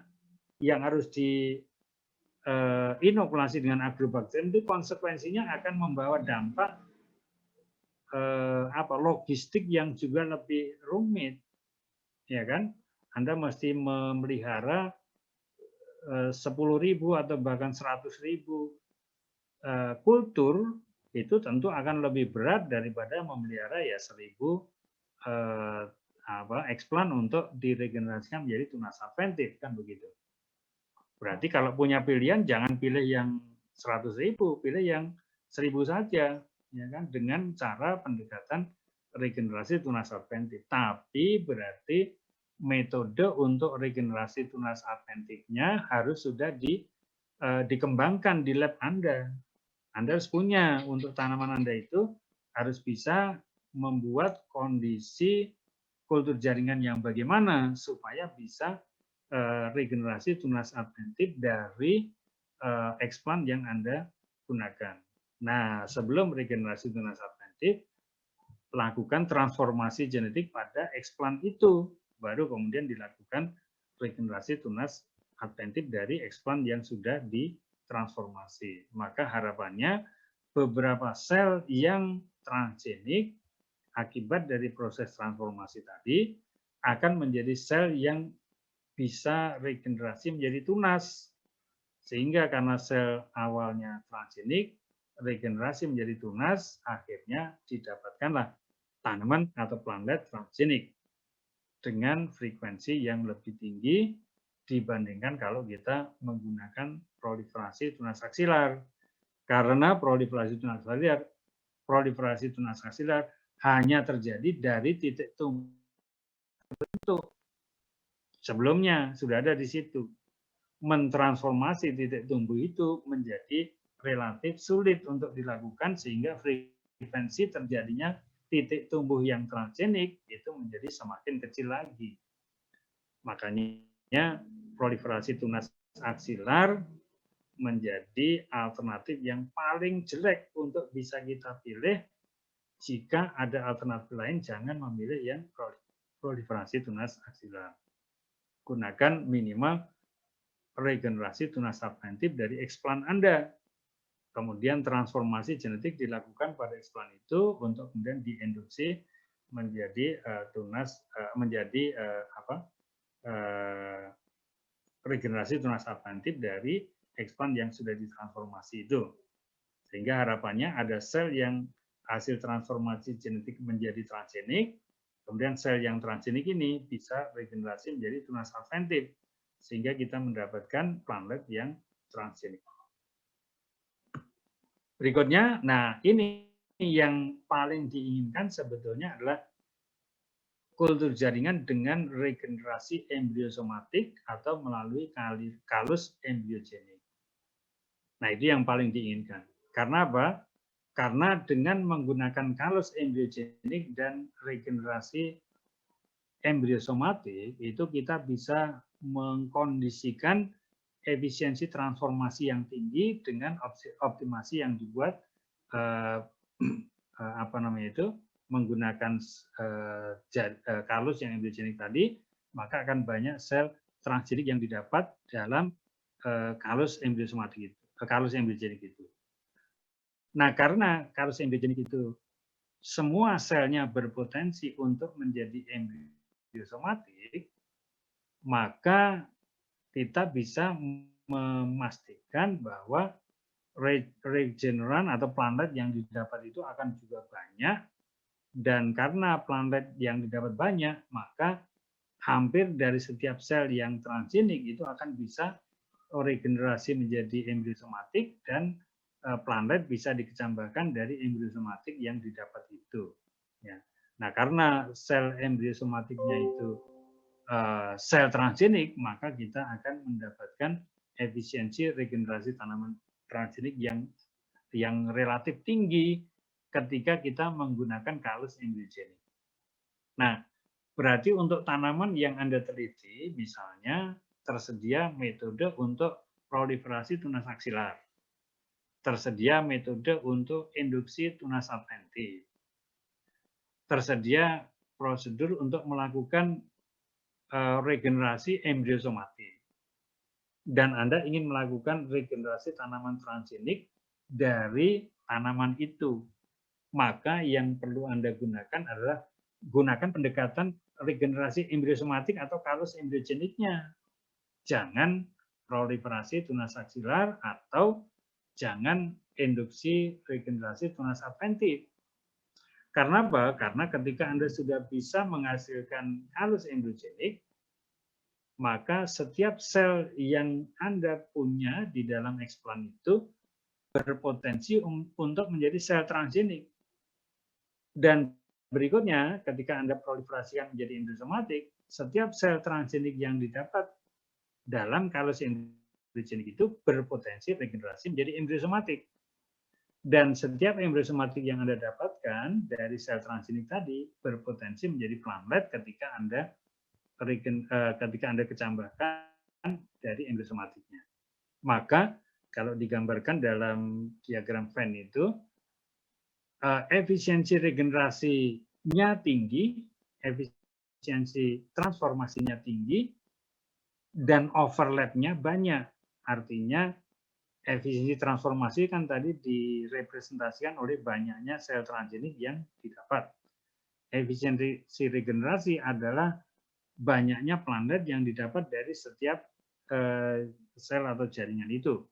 yang harus inokulasi dengan agrobakterium itu konsekuensinya akan membawa dampak logistik yang juga lebih rumit, ya kan? Anda mesti memelihara 10.000 atau bahkan 100.000 kultur, itu tentu akan lebih berat daripada memelihara ya 1.000 eksplan untuk diregenerasikan menjadi tunas adventif, kan begitu. Berarti kalau punya pilihan jangan pilih yang 100.000, pilih yang 1.000 saja, ya kan, dengan cara pendekatan regenerasi tunas adventif. Tapi berarti metode untuk regenerasi tunas adventifnya harus sudah dikembangkan di lab Anda. Anda harus punya untuk tanaman Anda itu harus bisa membuat kondisi kultur jaringan yang bagaimana supaya bisa regenerasi tunas adventif dari eksplan yang Anda gunakan. Nah, sebelum regenerasi tunas adventif, lakukan transformasi genetik pada eksplan itu, baru kemudian dilakukan regenerasi tunas adventif dari eksplan yang sudah ditransformasi. Maka harapannya beberapa sel yang transgenik akibat dari proses transformasi tadi akan menjadi sel yang bisa regenerasi menjadi tunas. Sehingga karena sel awalnya transgenik, regenerasi menjadi tunas, akhirnya didapatkanlah tanaman atau plantlet transgenik dengan frekuensi yang lebih tinggi dibandingkan kalau kita menggunakan proliferasi tunas aksilar. Karena proliferasi tunas aksilar hanya terjadi dari titik tumbuh. Sebelumnya sudah ada di situ. Mentransformasi titik tumbuh itu menjadi relatif sulit untuk dilakukan sehingga frekuensi terjadinya titik tumbuh yang transgenik itu menjadi semakin kecil lagi. Makanya proliferasi tunas aksilar menjadi alternatif yang paling jelek untuk bisa kita pilih. Jika ada alternatif lain, jangan memilih yang proliferasi tunas aksilar. Gunakan minimal regenerasi tunas subventif dari eksplan Anda. Kemudian transformasi genetik dilakukan pada eksplan itu untuk kemudian dienduksi menjadi regenerasi tunas subventif dari eksplan yang sudah ditransformasi itu. Sehingga harapannya ada sel yang hasil transformasi genetik menjadi transgenik, kemudian sel yang transgenik ini bisa regenerasi menjadi tunas subventif, sehingga kita mendapatkan plantlet yang transgenik. Berikutnya, nah ini yang paling diinginkan sebetulnya adalah kultur jaringan dengan regenerasi embriosomatik atau melalui kalus embryogenik. Nah, itu yang paling diinginkan. Karena apa? Karena dengan menggunakan kalus embryogenik dan regenerasi embriosomatik, itu kita bisa mengkondisikan efisiensi transformasi yang tinggi dengan optimasi yang dibuat menggunakan kalus yang embryogenik tadi, maka akan banyak sel transgenik yang didapat dalam kalus embryosomatik itu, kalus embryogenik itu. Nah, karena kalus embryogenik itu semua selnya berpotensi untuk menjadi embryosomatik, maka kita bisa memastikan bahwa regeneran atau plantlet yang didapat itu akan juga banyak, dan karena plantlet yang didapat banyak, maka hampir dari setiap sel yang transgenik itu akan bisa regenerasi menjadi embryosomatik dan plantlet bisa dikecambahkan dari embryosomatik yang didapat itu. Ya. Nah, karena sel embryosomatiknya itu sel transgenik, maka kita akan mendapatkan efisiensi regenerasi tanaman transgenik yang relatif tinggi ketika kita menggunakan kalus embryogenik. Nah, berarti untuk tanaman yang Anda teliti, misalnya tersedia metode untuk proliferasi tunas aksilar, tersedia metode untuk induksi tunas subventif, tersedia prosedur untuk melakukan regenerasi embryosomatik, dan Anda ingin melakukan regenerasi tanaman transgenik dari tanaman itu, maka yang perlu Anda gunakan adalah gunakan pendekatan regenerasi embryosomatik atau kalus embryogeniknya. Jangan proliferasi tunas aksilar atau jangan induksi regenerasi tunas subventif. Karena apa? Karena ketika Anda sudah bisa menghasilkan kalus embryogenik, maka setiap sel yang Anda punya di dalam eksplan itu berpotensi untuk menjadi sel transgenik. Dan berikutnya, ketika Anda proliferasikan menjadi embryosomatik, setiap sel transgenik yang didapat dalam kalus embryogenik itu berpotensi regenerasi menjadi embryosomatik. Dan setiap embryosomatik yang Anda dapatkan dari sel transgenik tadi berpotensi menjadi plantlet ketika Anda kecambahkan dari embryosomatiknya. Maka kalau digambarkan dalam diagram Venn itu, efisiensi regenerasinya tinggi, efisiensi transformasinya tinggi, dan overlap-nya banyak. Artinya efisiensi transformasi kan tadi direpresentasikan oleh banyaknya sel transgenik yang didapat. efisiensi regenerasi adalah banyaknya planet yang didapat dari setiap sel atau jaringan itu.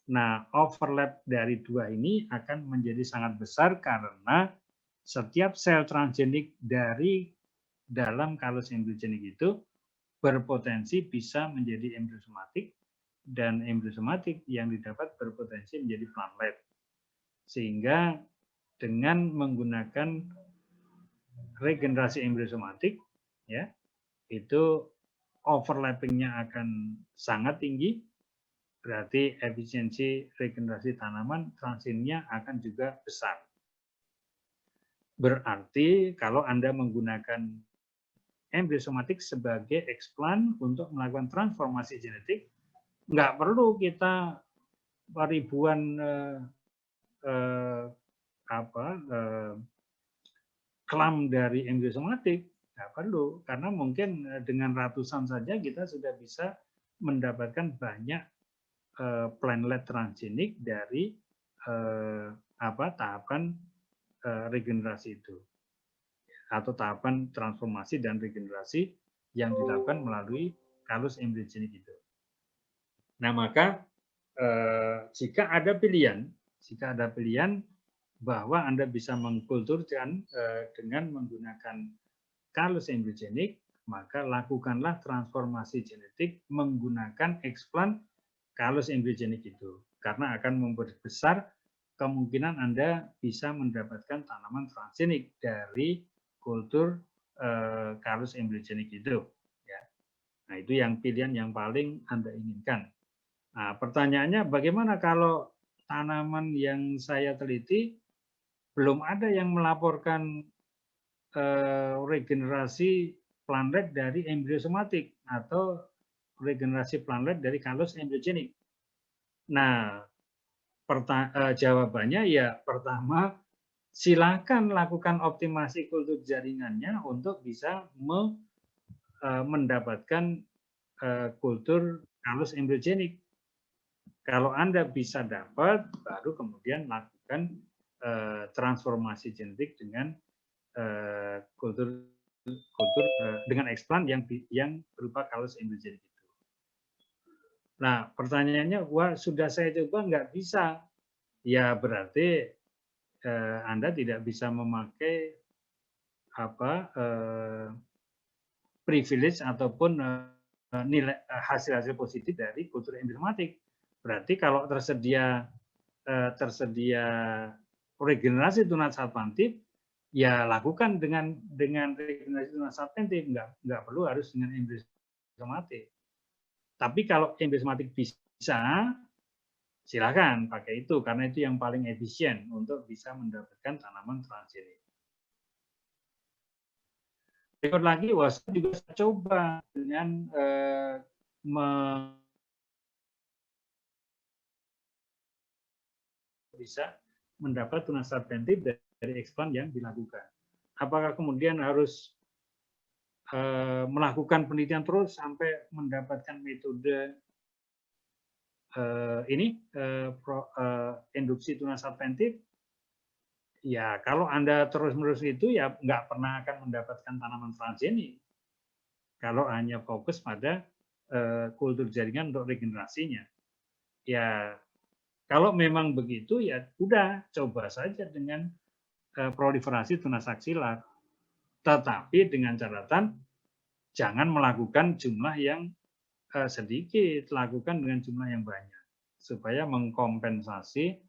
Nah, overlap dari dua ini akan menjadi sangat besar karena setiap sel transgenik dari dalam kalus embryogenik itu berpotensi bisa menjadi embryosomatik dan embryosomatik yang didapat berpotensi menjadi plantlet. Sehingga dengan menggunakan regenerasi embryosomatik, ya, itu overlapping-nya akan sangat tinggi, berarti efisiensi regenerasi tanaman transgennya akan juga besar. Berarti kalau Anda menggunakan embryosomatik sebagai explant untuk melakukan transformasi genetik, nggak perlu kita ribuan klam dari embryosomatik, nggak perlu, karena mungkin dengan ratusan saja kita sudah bisa mendapatkan banyak plantlet transgenik dari tahapan regenerasi itu atau tahapan transformasi dan regenerasi yang dilakukan melalui kalus embryogenik itu. Nah, maka jika ada pilihan bahwa Anda bisa mengkulturkan dengan menggunakan kalus embryogenik, maka lakukanlah transformasi genetik menggunakan explant kalus embryogenik itu, karena akan memperbesar kemungkinan Anda bisa mendapatkan tanaman transgenik dari kultur kalus embryogenik itu. Ya. Nah, itu yang pilihan yang paling Anda inginkan. Nah, pertanyaannya bagaimana kalau tanaman yang saya teliti belum ada yang melaporkan regenerasi plantlet dari embryosomatik atau regenerasi plantlet dari kalus embryogenik. Nah, jawabannya ya pertama, silakan lakukan optimasi kultur jaringannya untuk bisa mendapatkan kultur kalus embryogenik. Kalau Anda bisa dapat, baru kemudian lakukan transformasi genetik dengan kultur dengan explant yang berupa kalus embryogenik itu. Nah, pertanyaannya, wah sudah saya coba nggak bisa. Ya berarti Anda tidak bisa memakai privilege ataupun nilai hasil-hasil positif dari kultur embryosomatik. Berarti kalau tersedia regenerasi tunas substantif, ya lakukan dengan regenerasi tunas substantif, nggak perlu harus dengan embryosomatik. Tapi kalau embryosomatik bisa, silakan pakai itu karena itu yang paling efisien untuk bisa mendapatkan tanaman transgenik. Berikut lagi, saya juga coba dengan bisa mendapat tunas substantif dari explant yang dilakukan. Apakah kemudian harus melakukan penelitian terus sampai mendapatkan metode induksi tunas substantif? Ya, kalau Anda terus-menerus itu ya nggak pernah akan mendapatkan tanaman transgenik. Kalau hanya fokus pada kultur jaringan untuk regenerasinya. Ya, kalau memang begitu ya udah coba saja dengan proliferasi tunas aksilar. Tetapi dengan catatan jangan melakukan jumlah yang sedikit, lakukan dengan jumlah yang banyak supaya mengkompensasi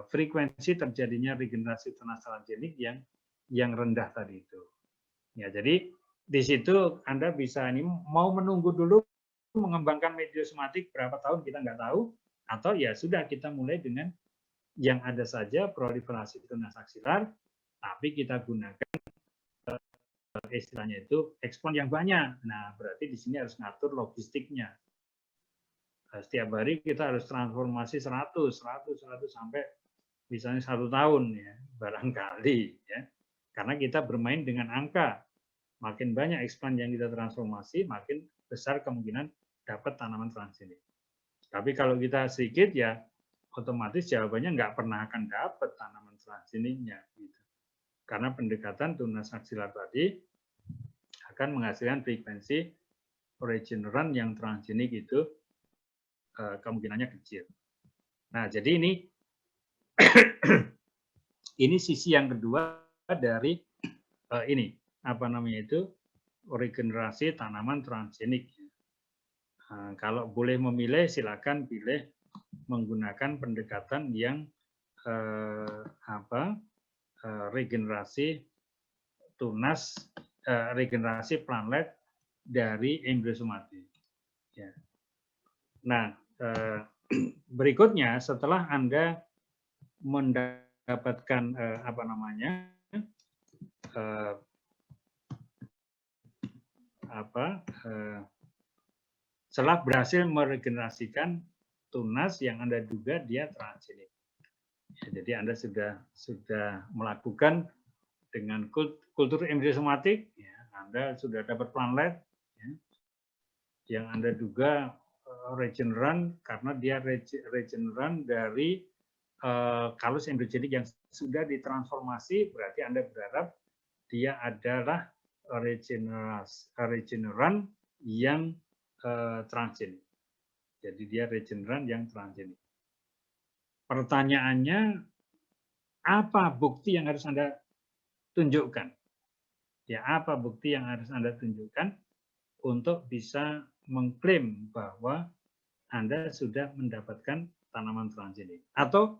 frekuensi terjadinya regenerasi tunas transgenik yang rendah tadi itu. Ya, jadi di situ Anda bisa ini mau menunggu dulu mengembangkan mediosomatik berapa tahun kita nggak tahu, atau ya sudah kita mulai dengan yang ada saja proliferasi tunas aksilar, tapi kita gunakan istilahnya itu ekspon yang banyak. Nah, berarti di sini harus ngatur logistiknya. Setiap hari kita harus transformasi 100 sampai misalnya 1 tahun ya, barangkali ya. Karena kita bermain dengan angka. Makin banyak explant yang kita transformasi, makin besar kemungkinan dapat tanaman transgenik. Tapi kalau kita sedikit ya otomatis jawabannya nggak pernah akan dapat tanaman transgeniknya. Gitu. Karena pendekatan tunas aksilar tadi akan menghasilkan frekuensi regeneran yang transgenik itu kemungkinannya kecil. Nah, jadi ini sisi yang kedua dari ini apa namanya itu regenerasi tanaman transgenik. Kalau boleh memilih, silakan pilih menggunakan pendekatan yang regenerasi tunas, regenerasi plantlet dari embryosomatik. Ya. Nah, berikutnya setelah Anda mendapatkan setelah berhasil meregenerasikan tunas yang Anda duga dia transgenik. Ya, jadi Anda sudah melakukan dengan kultur embryosomatik, ya, Anda sudah dapat plantlet ya, yang Anda duga regeneran karena dia regeneran dari kalus embryogenik yang sudah ditransformasi, berarti Anda berharap dia adalah regeneran yang transgenik. Jadi dia regeneran yang transgenik. Pertanyaannya, apa bukti yang harus Anda tunjukkan? Ya, apa bukti yang harus Anda tunjukkan untuk bisa mengklaim bahwa Anda sudah mendapatkan tanaman transgenik? Atau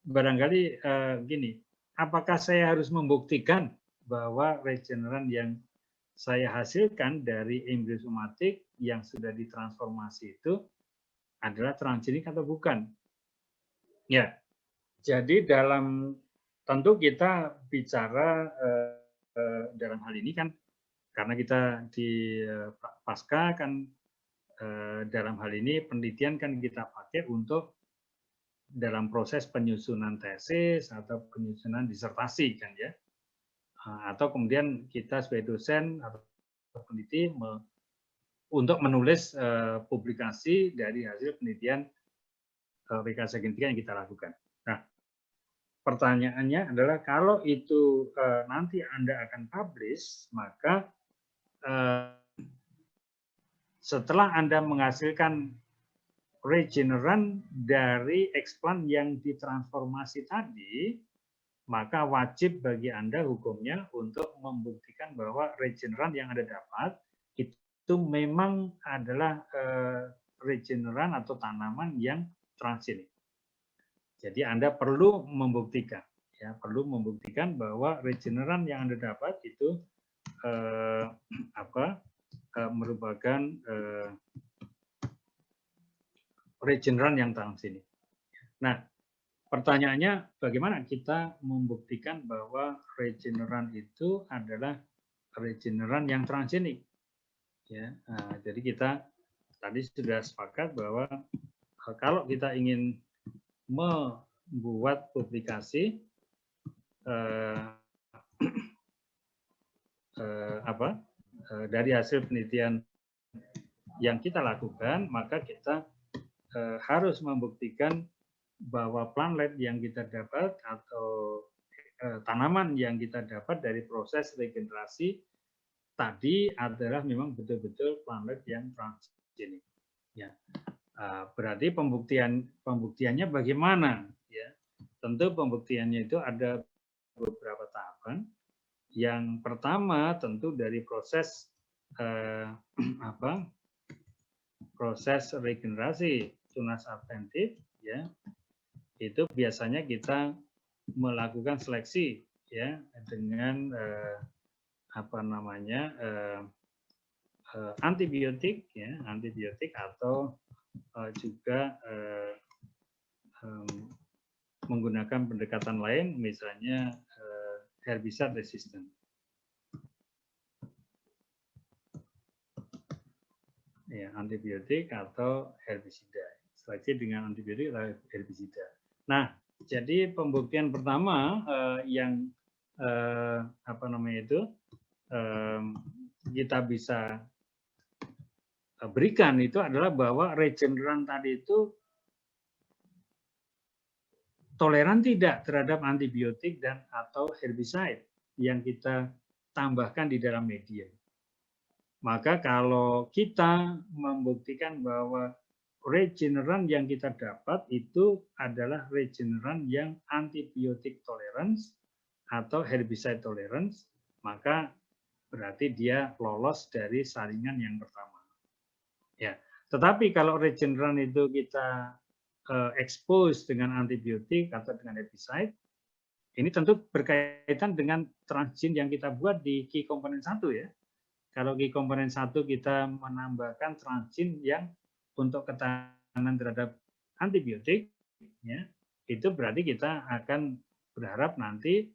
barangkali gini, apakah saya harus membuktikan bahwa regeneran yang saya hasilkan dari embryosomatik yang sudah ditransformasi itu adalah transgenik atau bukan? Ya, jadi tentu kita bicara dalam hal ini kan karena kita di pasca kan dalam hal ini penelitian kan kita pakai untuk dalam proses penyusunan tesis atau penyusunan disertasi kan ya, atau kemudian kita sebagai dosen atau peneliti untuk menulis publikasi dari hasil penelitian rekayasa genetika yang kita lakukan. Nah, pertanyaannya adalah kalau itu nanti Anda akan publish, maka setelah Anda menghasilkan regeneran dari explant yang ditransformasi tadi, maka wajib bagi Anda hukumnya untuk membuktikan bahwa regeneran yang Anda dapat itu memang adalah regeneran atau tanaman yang transgenik. Jadi Anda perlu membuktikan, ya, perlu membuktikan bahwa regeneran yang Anda dapat itu merupakan regeneran yang transgenik. Nah, pertanyaannya bagaimana kita membuktikan bahwa regeneran itu adalah regeneran yang transgenik? Ya, jadi kita tadi sudah sepakat bahwa kalau kita ingin membuat publikasi dari hasil penelitian yang kita lakukan, maka kita harus membuktikan bahwa plantlet yang kita dapat atau tanaman yang kita dapat dari proses regenerasi tadi adalah memang betul-betul plantlet yang transgenik. Ya. Berarti pembuktiannya bagaimana? Ya, tentu pembuktiannya itu ada beberapa tahapan. Yang pertama tentu dari proses proses regenerasi tunas adventif, ya, itu biasanya kita melakukan seleksi, ya, dengan antibiotik, ya, antibiotik atau juga menggunakan pendekatan lain, misalnya herbicide resistant. Ya, antibiotik atau herbisida. Seleksi dengan antibiotik atau herbisida. Nah, jadi pembuktian pertama yang kita bisa berikan itu adalah bahwa regeneran tadi itu toleran tidak terhadap antibiotik dan atau herbicide. yang kita tambahkan di dalam media. Maka kalau kita membuktikan bahwa regeneran yang kita dapat itu adalah regeneran yang antibiotik tolerance atau herbicide tolerance, maka berarti dia lolos dari saringan yang pertama. Ya, tetapi kalau regeneran itu kita expose dengan antibiotik atau dengan herbicide, ini tentu berkaitan dengan transgene yang kita buat di key component 1 ya. Kalau key component 1 kita menambahkan transgene yang untuk ketahanan terhadap antibiotik, ya, itu berarti kita akan berharap nanti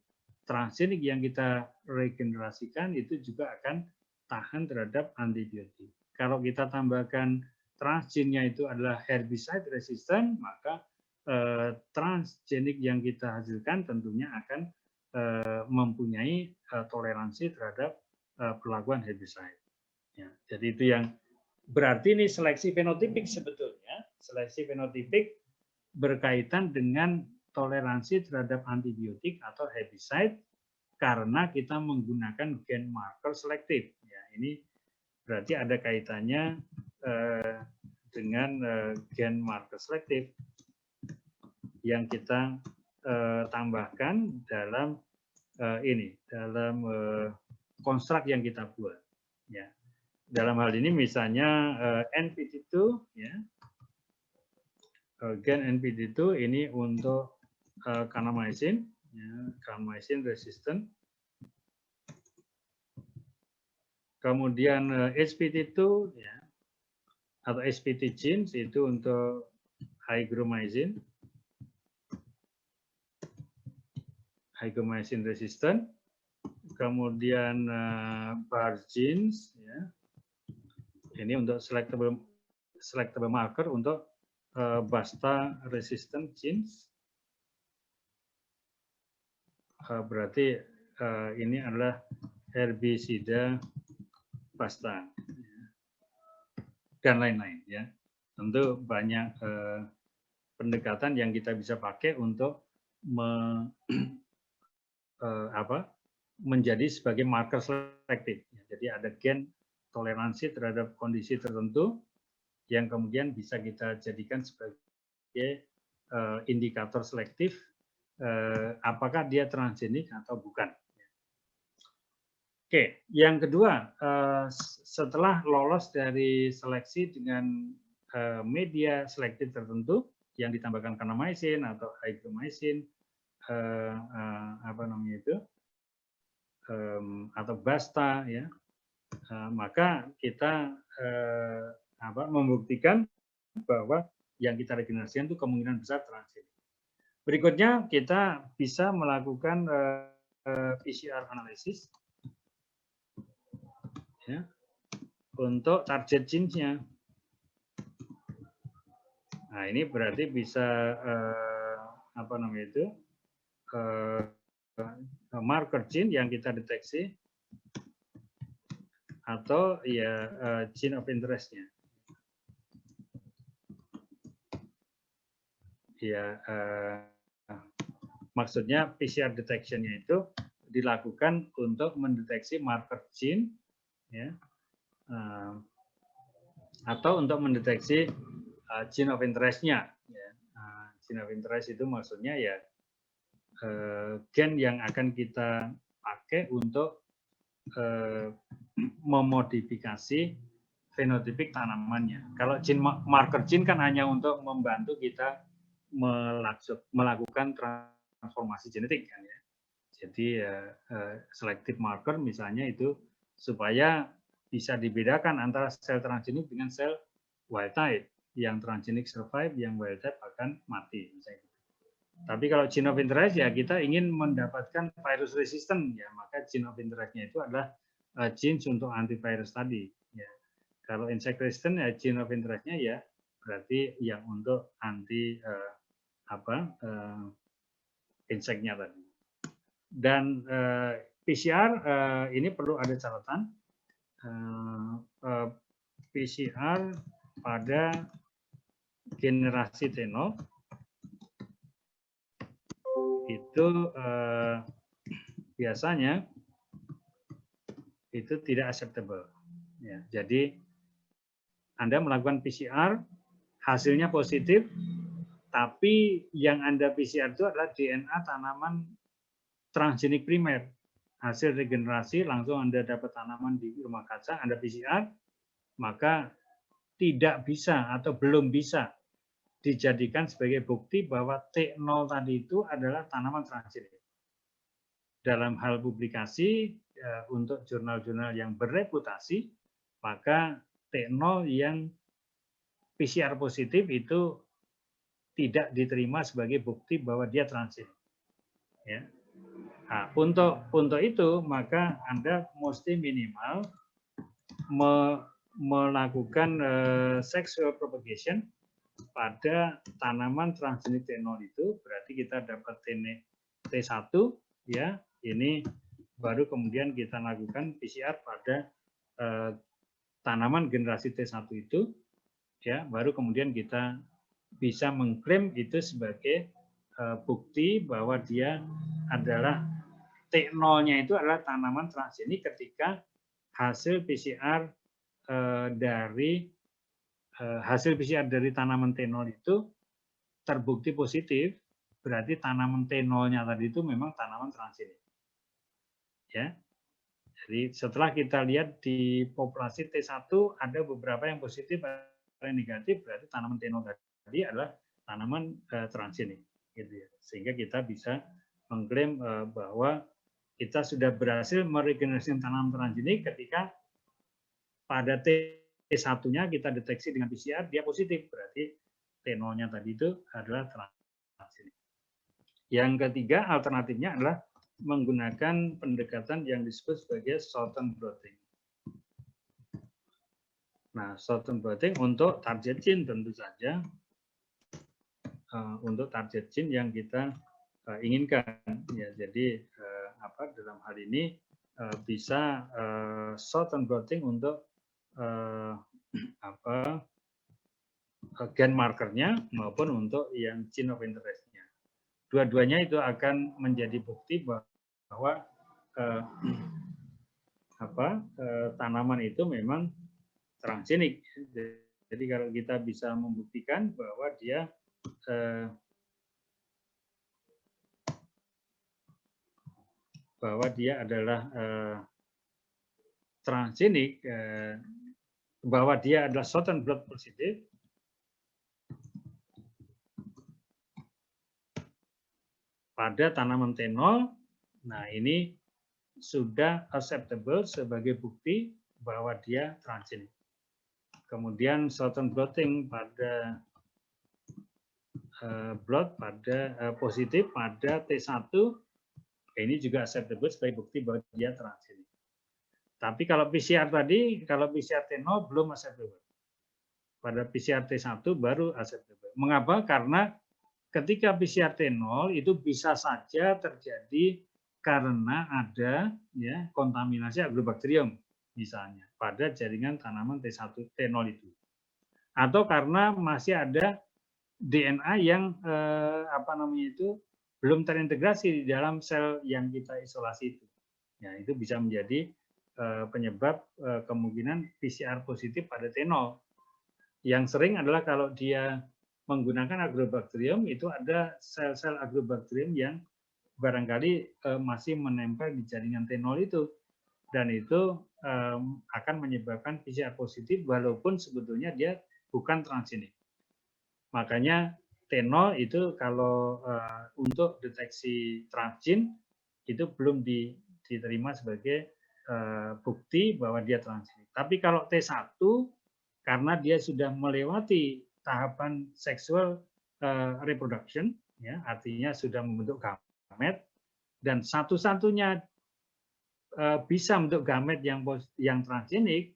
transgene yang kita regenerasikan itu juga akan tahan terhadap antibiotik. Kalau kita tambahkan transgene-nya itu adalah herbicide resistant, maka transgenik yang kita hasilkan tentunya akan mempunyai toleransi terhadap perlakuan herbicide. Ya, jadi itu yang berarti ini seleksi fenotipik sebetulnya. Seleksi fenotipik berkaitan dengan toleransi terhadap antibiotik atau herbicide karena kita menggunakan gen marker selektif. Ya, ini berarti ada kaitannya dengan gen marker selektif yang kita tambahkan dalam dalam konstruk yang kita buat. Ya. Dalam hal ini misalnya NPT2, ya, gen NPT2 ini untuk kanamycin, ya, kanamycin resistant. Kemudian HPT2, ya, atau HPT genes itu untuk hygromycin, hygromycin resistant. Kemudian BAR genes, ya, ini untuk selectable marker untuk BASTA resistant genes. Berarti ini adalah herbisida BASTA dan lain-lain, ya. Tentu banyak pendekatan yang kita bisa pakai untuk menjadi sebagai marker selektif. Jadi ada gen toleransi terhadap kondisi tertentu yang kemudian bisa kita jadikan sebagai indikator selektif apakah dia transgenik atau bukan. Oke, yang kedua, setelah lolos dari seleksi dengan media selektif tertentu yang ditambahkan kanamycin atau hygromycin, apa namanya itu, atau BASTA, ya, maka kita membuktikan bahwa yang kita regenerasikan itu kemungkinan besar transgenik. Berikutnya kita bisa melakukan PCR analisis, ya, untuk target genes-nya. Nah, ini berarti bisa apa namanya itu, marker gene yang kita deteksi atau ya gene of interest-nya. Ya, maksudnya PCR detection-nya itu dilakukan untuk mendeteksi marker gene, ya, atau untuk mendeteksi gene of interest-nya. Ya. Gene of interest itu maksudnya ya gen yang akan kita pakai untuk memodifikasi fenotipik tanamannya. Kalau gene marker gene kan hanya untuk membantu kita melakukan transformasi genetik kan ya. Jadi selective marker misalnya itu supaya bisa dibedakan antara sel transgenik dengan sel wild type. Yang transgenik survive, yang wild type akan mati misalnya. Tapi kalau gene of interest ya kita ingin mendapatkan virus resistant ya, maka gene of interest-nya itu adalah genes untuk antivirus tadi ya. Kalau insect resistant ya gene of interest-nya ya berarti yang untuk anti inseknya tadi. Dan PCR ini perlu ada catatan, PCR pada generasi T0 itu biasanya itu tidak acceptable. Ya, jadi Anda melakukan PCR, hasilnya positif, tapi yang Anda PCR itu adalah DNA tanaman transgenik primer. Hasil regenerasi langsung Anda dapat tanaman di rumah kaca, Anda PCR, maka tidak bisa atau belum bisa dijadikan sebagai bukti bahwa T0 tadi itu adalah tanaman transgenik. Dalam hal publikasi untuk jurnal-jurnal yang bereputasi, maka T0 yang PCR positif itu tidak diterima sebagai bukti bahwa dia transgenik. Ya. Nah, untuk itu maka Anda mesti minimal melakukan sexual propagation pada tanaman transgenik T0 itu, berarti kita dapat T1 ya. Ini baru kemudian kita lakukan PCR pada tanaman generasi T1 itu, ya, baru kemudian kita bisa mengklaim itu sebagai bukti bahwa dia adalah T0-nya itu adalah tanaman transgenik ketika hasil PCR dari tanaman T0 itu terbukti positif, berarti tanaman T0-nya tadi itu memang tanaman transgenik. Ya. Jadi setelah kita lihat di populasi T1 ada beberapa yang positif, ada yang negatif, berarti tanaman T0 tadi adalah tanaman transgenik, gitu ya. Sehingga kita bisa mengklaim bahwa kita sudah berhasil meregenerasi tanaman transgenik ketika pada T1-nya kita deteksi dengan PCR dia positif, berarti T0-nya tadi itu adalah transgenik. Yang ketiga alternatifnya adalah menggunakan pendekatan yang disebut sebagai Shorten blotting. Nah, Shorten blotting untuk target gene tentu saja, untuk target gene yang kita inginkan. Ya, jadi dalam hal ini bisa Shorten blotting untuk gen markernya maupun untuk yang gene of interest-nya. Dua-duanya itu akan menjadi bukti bahwa tanaman itu memang transgenik. Jadi kalau kita bisa membuktikan bahwa dia adalah transgenik, bahwa dia adalah Shorten blot positif, pada tanaman T0, nah ini sudah acceptable sebagai bukti bahwa dia transgenik. Kemudian Shorten blotting pada positif pada T1, ini juga acceptable sebagai bukti bahwa dia transgenik. Tapi kalau PCR tadi, kalau PCR T0 belum acceptable. Pada PCR T1 baru acceptable. Mengapa? Karena ketika PCR T0 itu bisa saja terjadi karena ada ya kontaminasi Agrobacterium misalnya pada jaringan tanaman T1 T0 itu. Atau karena masih ada DNA yang belum terintegrasi di dalam sel yang kita isolasi itu. Ya, itu bisa menjadi penyebab kemungkinan PCR positif pada T0. Yang sering adalah kalau dia menggunakan Agrobacterium, itu ada sel-sel Agrobacterium yang barangkali masih menempel di jaringan T0 itu. Dan itu akan menyebabkan PCR positif walaupun sebetulnya dia bukan transgenik. Makanya T0 itu kalau untuk deteksi transgen itu belum diterima sebagai bukti bahwa dia transgenik. Tapi kalau T1 karena dia sudah melewati tahapan sexual reproduction, ya, artinya sudah membentuk gamet, dan satu-satunya bisa membentuk gamet yang transgenik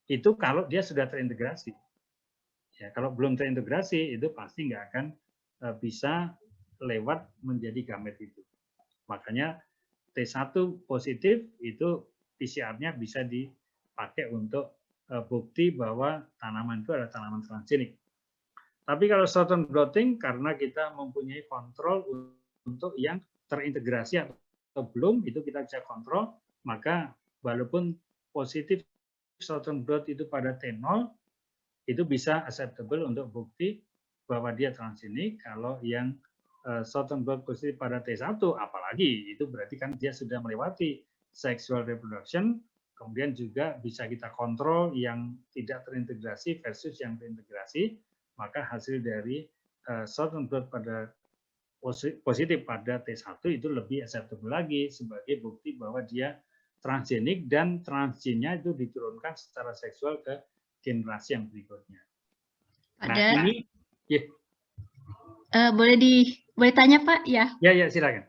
itu kalau dia sudah terintegrasi. Ya, kalau belum terintegrasi itu pasti nggak akan bisa lewat menjadi gamet itu. Makanya T1 positif itu PCR-nya bisa dipakai untuk bukti bahwa tanaman itu adalah tanaman transgenik. Tapi kalau Shorten blotting karena kita mempunyai kontrol untuk yang terintegrasi atau belum, itu kita bisa kontrol, maka walaupun positif Southern blot itu pada T0, itu bisa acceptable untuk bukti bahwa dia transgenik. Kalau yang Southern blot positif pada T1, apalagi itu berarti kan dia sudah melewati sexual reproduction, kemudian juga bisa kita kontrol yang tidak terintegrasi versus yang terintegrasi, maka hasil dari Southern blot pada positif pada T1 itu lebih acceptable lagi sebagai bukti bahwa dia transgenik dan transgennya itu diturunkan secara seksual ke generasi yang berikutnya. Nah, ini ya. Boleh tanya Pak ya? Ya silakan.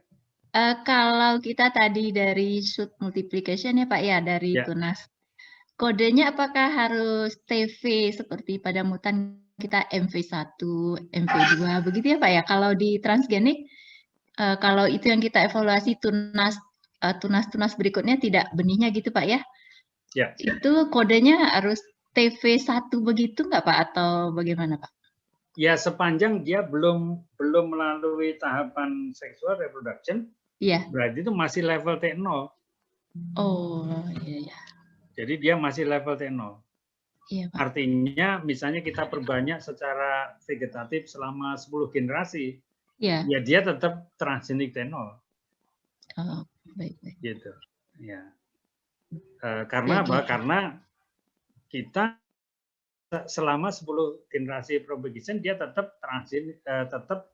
Kalau kita tadi dari shoot multiplication ya Pak ya, dari tunas. Kodenya apakah harus TV seperti pada mutan kita MV1, MV2 begitu ya Pak ya? Kalau di transgenik, kalau itu yang kita evaluasi tunas berikutnya tidak benihnya gitu Pak ya? Ya. Itu kodenya harus TV1 begitu nggak Pak atau bagaimana Pak? Ya, sepanjang dia belum melalui tahapan sexual reproduction, berarti itu masih level T0. Oh, iya. Jadi dia masih level T0. Iya, Pak. Artinya misalnya kita perbanyak secara vegetatif selama 10 generasi, ya dia tetap transgenik T0. Oh, baik. Gitu. Ya. Karena apa? Karena kita selama 10 generasi propagation dia tetap transgenik, tetap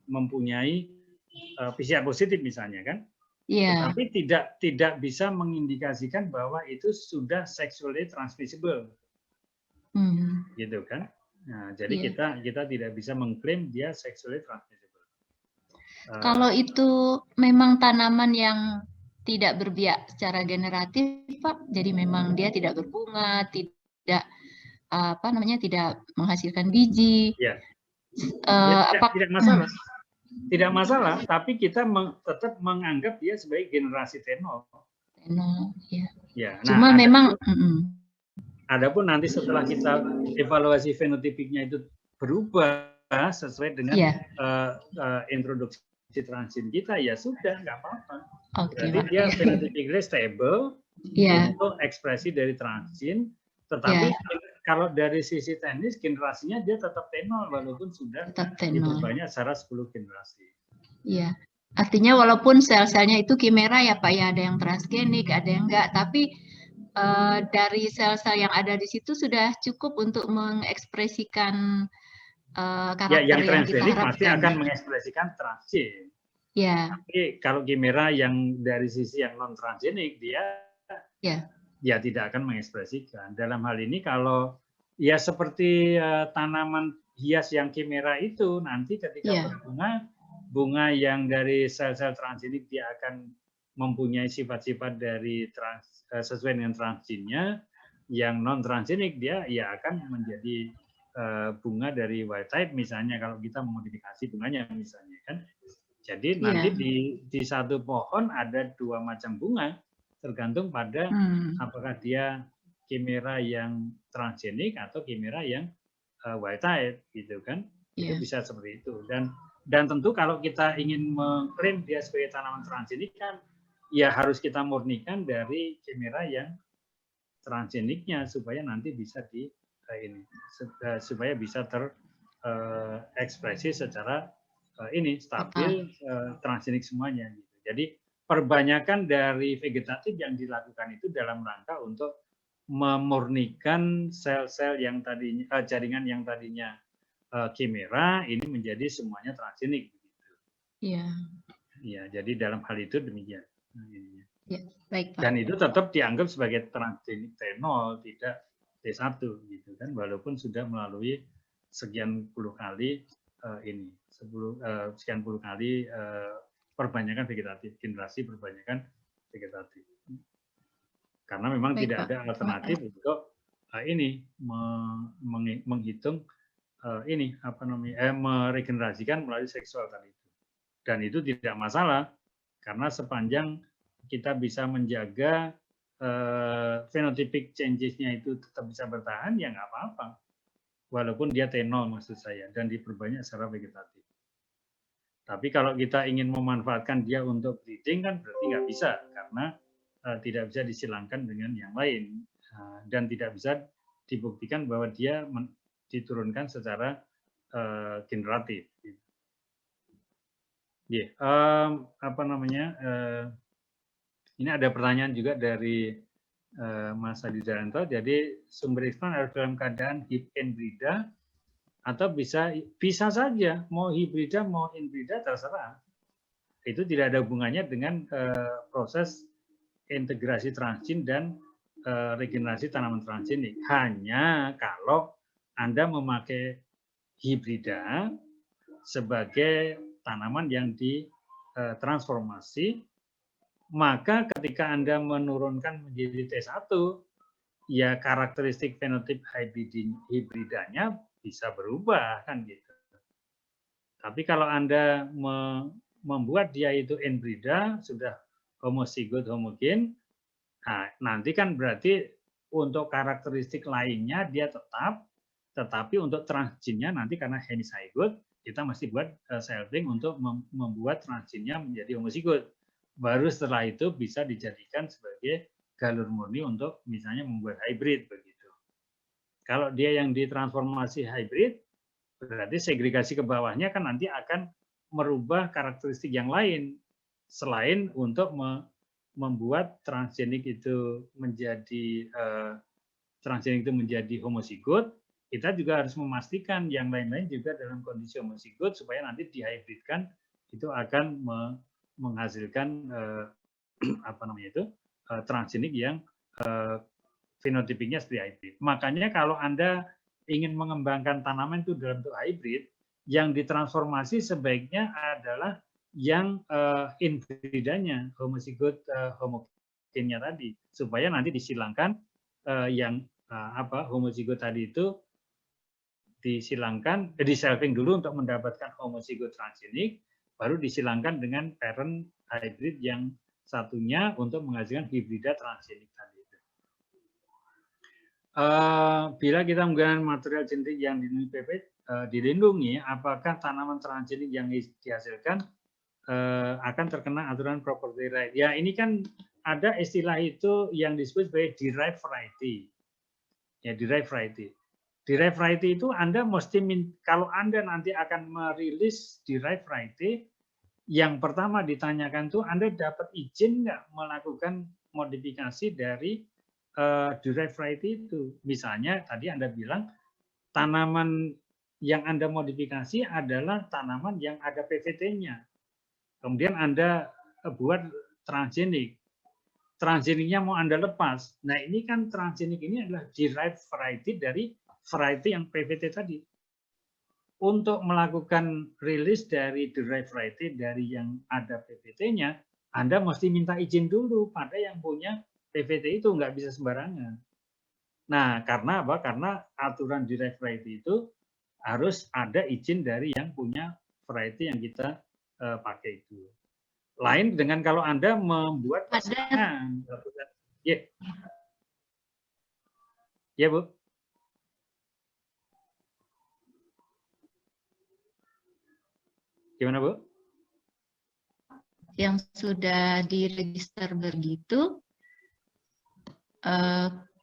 mempunyai PCR positif misalnya kan. Tetapi tidak bisa mengindikasikan bahwa itu sudah sexually transmissible. Gitu kan. Nah, jadi kita tidak bisa mengklaim dia sexually transmissible. Kalau itu memang tanaman yang tidak berbiak secara generatif, Pak, jadi memang dia tidak berbunga, tidak tidak menghasilkan biji. Tidak masalah. Tidak masalah, tapi kita tetap menganggap dia sebagai generasi T0. Ya. Cuma memang adapun nanti setelah kita evaluasi fenotipiknya itu berubah sesuai dengan introduksi transgen kita, ya sudah, nggak apa-apa. Berarti dia fenotipiknya stable untuk ekspresi dari transgen, tetapi kalau dari sisi teknis generasinya dia tetap T0 walaupun sudah diperbanyak secara 10 generasi. Iya. Artinya walaupun sel-selnya itu kimera ya Pak ya, ada yang transgenik, ada yang enggak, tapi dari sel-sel yang ada di situ sudah cukup untuk mengekspresikan karakter yang yang kita transgenik harapkan. pasti akan mengekspresikan transgen. Tapi kalau kimera yang dari sisi yang non transgenik dia tidak akan mengekspresikan. Dalam hal ini kalau ya seperti tanaman hias yang kimera itu nanti ketika bunga yang dari sel-sel transgenik dia akan mempunyai sifat-sifat dari sesuai dengan transgennya. Yang non transgenik dia akan menjadi bunga dari wild type misalnya kalau kita memodifikasi bunganya misalnya kan. Jadi nanti di satu pohon ada 2 macam bunga. Tergantung pada apakah dia kimera yang transgenik atau kimera yang wild type gitu kan. Itu bisa seperti itu. Dan tentu kalau kita ingin mengklaim dia sebagai tanaman transgenik kan ya harus kita murnikan dari kimera yang transgeniknya supaya nanti bisa supaya bisa terekspresi secara stabil transgenik semuanya gitu. Jadi perbanyakan dari vegetatif yang dilakukan itu dalam rangka untuk memurnikan sel-sel yang tadinya jaringan yang tadinya kimera ini menjadi semuanya transgenik. Iya. Iya, jadi dalam hal itu demikian. Ya, baik Pak. Dan itu tetap dianggap sebagai transgenik T0, tidak T1 gitu kan, walaupun sudah melalui sekian puluh kali sekian puluh kali perbanyakan vegetatif, generasi perbanyakan vegetatif. Karena memang tidak ada alternatif untuk menghitung meregenerasikan melalui seksual tadi itu. Dan itu tidak masalah karena sepanjang kita bisa menjaga phenotypic changes-nya itu tetap bisa bertahan ya nggak apa-apa. Walaupun dia T0 maksud saya dan diperbanyak secara vegetatif. Tapi kalau kita ingin memanfaatkan dia untuk breeding kan berarti nggak bisa karena tidak bisa disilangkan dengan yang lain dan tidak bisa dibuktikan bahwa dia diturunkan secara generatif. Apa namanya? Ini ada pertanyaan juga dari Mas Adi Jaranto. Jadi sumber iklan harus dalam keadaan hib inbrida atau bisa saja mau hibrida mau inbrida terserah. Itu tidak ada hubungannya dengan proses integrasi transgen dan regenerasi tanaman transgenik. Hanya kalau Anda memakai hibrida sebagai tanaman yang ditransformasi, maka ketika Anda menurunkan menjadi T1, ya karakteristik fenotip hibridanya bisa berubah kan gitu. Tapi kalau Anda membuat dia itu inbrida, sudah homozigot homogen, nah, nanti kan berarti untuk karakteristik lainnya dia tetap, tetapi untuk transgennya nanti karena hemizygote, kita mesti buat sampling untuk membuat transgennya menjadi homozigot. Baru setelah itu bisa dijadikan sebagai galur murni untuk misalnya membuat hybrid begitu. Kalau dia yang ditransformasi hybrid, berarti segregasi ke bawahnya kan nanti akan merubah karakteristik yang lain selain untuk membuat transgenik itu menjadi homozigot. Kita juga harus memastikan yang lain-lain juga dalam kondisi homozigot supaya nanti dihybridkan itu akan menghasilkan apa namanya itu transgenik yang fenotipiknya seperti hybrid. Makanya kalau Anda ingin mengembangkan tanaman itu dalam bentuk hybrid, yang ditransformasi sebaiknya adalah yang inbridanya, homozigot homogennya tadi, supaya nanti disilangkan yang homozigot tadi itu disilangkan, diselfing dulu untuk mendapatkan homozigot transgenik, baru disilangkan dengan parent hybrid yang satunya untuk menghasilkan hibrida transgenik tadi. Bila kita menggunakan material genetik yang dilindungi, apakah tanaman transgenik yang dihasilkan akan terkena aturan property right? Ya, ini kan ada istilah itu yang disebut sebagai derived variety. Ya, derived variety. Derived variety itu Anda mesti, kalau Anda nanti akan merilis derived variety, yang pertama ditanyakan tuh Anda dapat izin nggak melakukan modifikasi dari derived variety itu. Misalnya tadi Anda bilang tanaman yang Anda modifikasi adalah tanaman yang ada PVT-nya. Kemudian Anda buat transgenik. Transgeniknya mau Anda lepas. Nah, ini kan transgenik ini adalah derived variety dari variety yang PVT tadi. Untuk melakukan rilis dari derived variety dari yang ada PVT-nya, Anda mesti minta izin dulu pada yang punya PVT itu, nggak bisa sembarangan. Nah, karena apa? Karena aturan derived variety itu harus ada izin dari yang punya variety yang kita pakai itu. Lain dengan kalau Anda membuat pasangan. Ya, ya Bu. Gimana Bu? Yang sudah diregister begitu,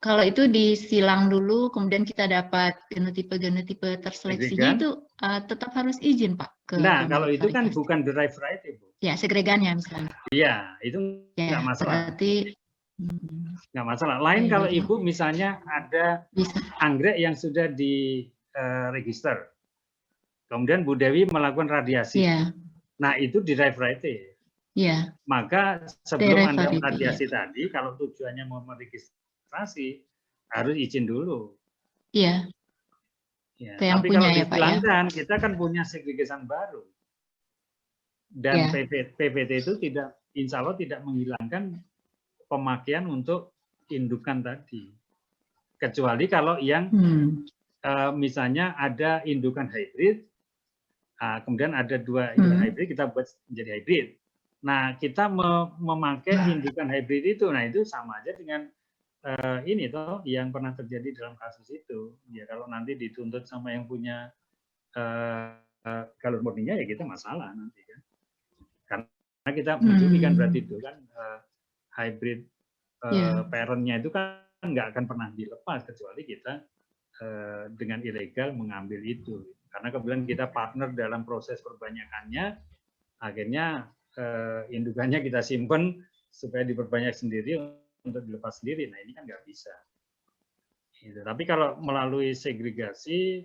kalau itu disilang dulu, kemudian kita dapat genotipe terseleksinya itu tetap harus izin Pak? Nah, kalau itu kan bukan derived variety Bu. Ya, segregannya misalnya. Iya, itu nggak masalah. Berarti nggak masalah. Lain kalau Ibu misalnya ada anggrek yang sudah diregister, kemudian Bu Dewi melakukan radiasi. Nah, itu derived variety. Maka sebelum Anda radiasi tadi, kalau tujuannya mau meregistrasi, harus izin dulu. Iya. Ya, tapi kalau dihilangkan, kita kan punya segregasi baru. Dan PVT itu tidak, insya Allah tidak menghilangkan pemakaian untuk indukan tadi. Kecuali kalau yang misalnya ada indukan hybrid, kemudian ada dua indukan hybrid, kita buat menjadi hybrid. Nah, kita memakai indukan hybrid itu, nah itu sama aja dengan ini toh yang pernah terjadi dalam kasus itu. Ya kalau nanti dituntut sama yang punya galur murninya ya kita masalah nanti kan. Karena kita mencuri kan berarti itu kan hybrid parent-nya itu kan nggak akan pernah dilepas kecuali kita dengan ilegal mengambil itu. Karena kebetulan kita partner dalam proses perbanyakannya, akhirnya indukannya kita simpen supaya diperbanyak sendiri untuk dilepas sendiri. Nah ini kan nggak bisa. Gitu. Tapi kalau melalui segregasi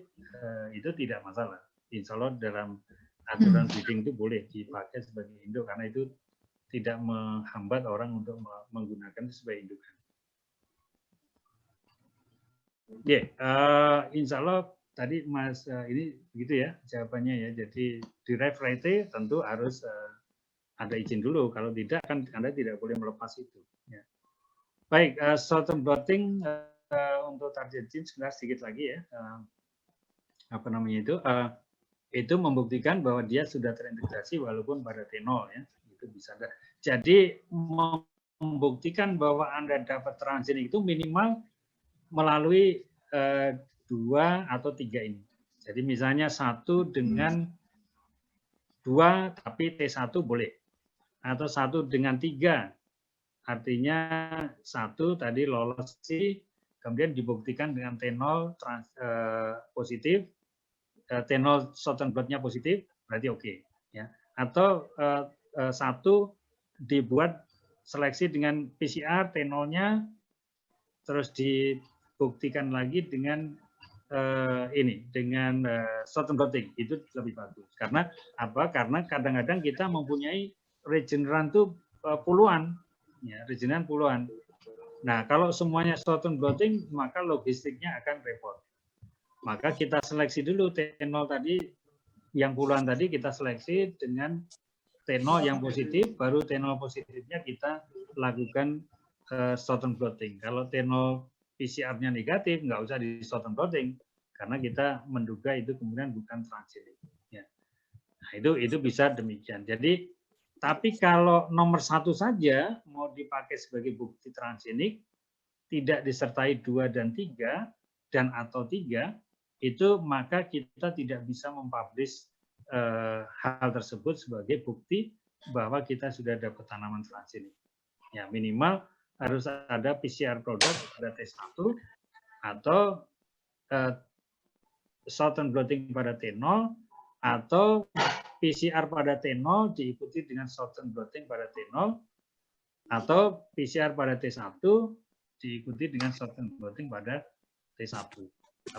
itu tidak masalah. Insya Allah dalam aturan breeding itu boleh dipakai sebagai induk karena itu tidak menghambat orang untuk menggunakan itu sebagai indukan. Oke, insya Allah tadi Mas ini begitu ya jawabannya ya. Jadi derived rate tentu harus ada izin dulu. Kalau tidak kan Anda tidak boleh melepas itu. Ya. Baik, short-term blotting untuk target gene sebenarnya sedikit lagi ya. Apa namanya itu membuktikan bahwa dia sudah terintegrasi walaupun pada T0 ya. Itu bisa ada. Jadi membuktikan bahwa Anda dapat transgenic itu minimal melalui 2 atau 3 ini. Jadi misalnya 1 dengan 2 tapi T1 boleh. Atau 1 dengan 3. Artinya 1 tadi lolos sih, kemudian dibuktikan dengan T0 positif, T0 short-term blot-nya positif, berarti oke. Ya. Atau 1 dibuat seleksi dengan PCR T0-nya, terus dibuktikan lagi dengan dengan short-term blotting, itu lebih bagus. Karena apa? Karena kadang-kadang kita mempunyai regeneran itu puluhan, ya, regeneran puluhan. Nah, kalau semuanya short-term blotting, maka logistiknya akan repot. Maka kita seleksi dulu T0 tadi, yang puluhan tadi kita seleksi dengan T0 yang positif, baru T0 positifnya kita lakukan short-term blotting. Kalau T0 PCR-nya negatif, nggak usah di short-term blotting, karena kita menduga itu kemudian bukan transgenic. Ya. Nah, itu bisa demikian. Jadi, tapi kalau nomor 1 saja mau dipakai sebagai bukti transgenic, tidak disertai 2 dan 3, dan atau 3, itu maka kita tidak bisa mempublish hal tersebut sebagai bukti bahwa kita sudah dapat tanaman transgenic. Ya, minimal harus ada PCR produk pada T1 atau short-term blotting pada T0 atau PCR pada T0 diikuti dengan short-term blotting pada T0 atau PCR pada T1 diikuti dengan short-term blotting pada T1.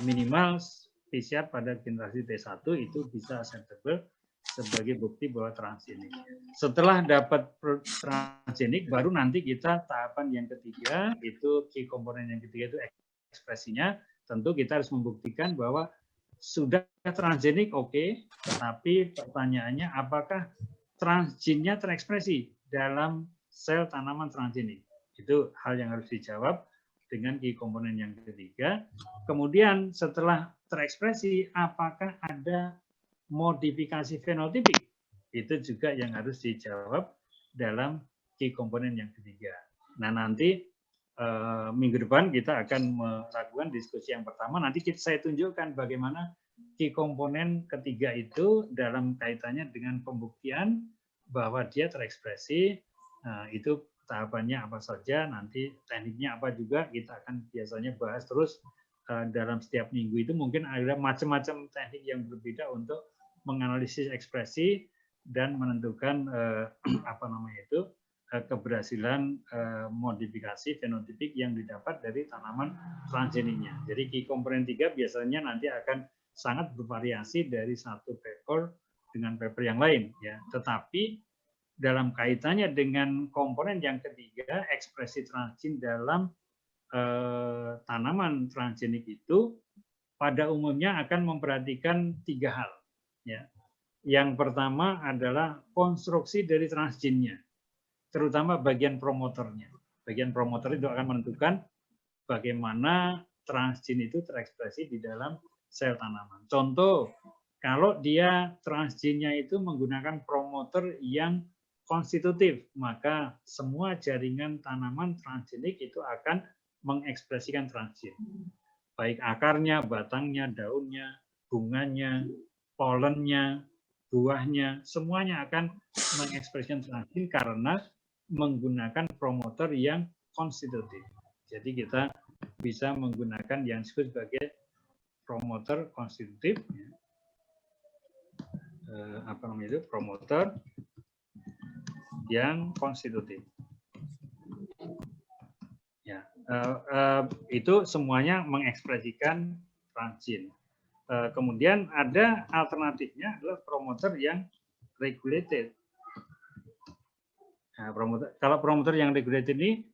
Minimal PCR pada generasi T1 itu bisa acceptable sebagai bukti bahwa transgenic. Setelah dapat transgenic, baru nanti kita tahapan yang ketiga, itu key komponen yang ketiga itu ekspresinya. Tentu kita harus membuktikan bahwa sudah transgenic oke, tetapi pertanyaannya apakah transgennya terekspresi dalam sel tanaman transgenic? Itu hal yang harus dijawab dengan key komponen yang ketiga. Kemudian setelah terekspresi, apakah ada modifikasi fenotipik? Itu juga yang harus dijawab dalam key komponen yang ketiga. Nah, nanti minggu depan kita akan melakukan diskusi yang pertama. Nanti saya tunjukkan bagaimana key komponen ketiga itu dalam kaitannya dengan pembuktian bahwa dia terekspresi. Nah, itu tahapannya apa saja, nanti tekniknya apa juga kita akan biasanya bahas terus dalam setiap minggu. Itu mungkin ada macam-macam teknik yang berbeda untuk menganalisis ekspresi dan menentukan apa namanya itu keberhasilan modifikasi fenotipik yang didapat dari tanaman transgeniknya. Jadi key komponen 3 biasanya nanti akan sangat bervariasi dari satu paper dengan paper yang lain, ya. Tetapi dalam kaitannya dengan komponen yang ketiga, ekspresi transgen dalam tanaman transgenik itu pada umumnya akan memperhatikan 3 hal. Ya. Yang pertama adalah konstruksi dari transgennya, terutama bagian promotornya. Bagian promotor itu akan menentukan bagaimana transgen itu terekspresi di dalam sel tanaman. Contoh, kalau dia transgennya itu menggunakan promotor yang konstitutif, maka semua jaringan tanaman transgenik itu akan mengekspresikan transgen. Baik akarnya, batangnya, daunnya, bunganya, polennya, buahnya, semuanya akan mengekspresikan transgen karena menggunakan promotor yang konstitutif. Jadi kita bisa menggunakan yang disebut sebagai promotor konstitutif, apa namanya itu, promotor yang konstitutif. Ya, itu semuanya mengekspresikan transgen. Kemudian ada alternatifnya adalah promotor yang regulated. Nah, kalau promotor yang regulated ini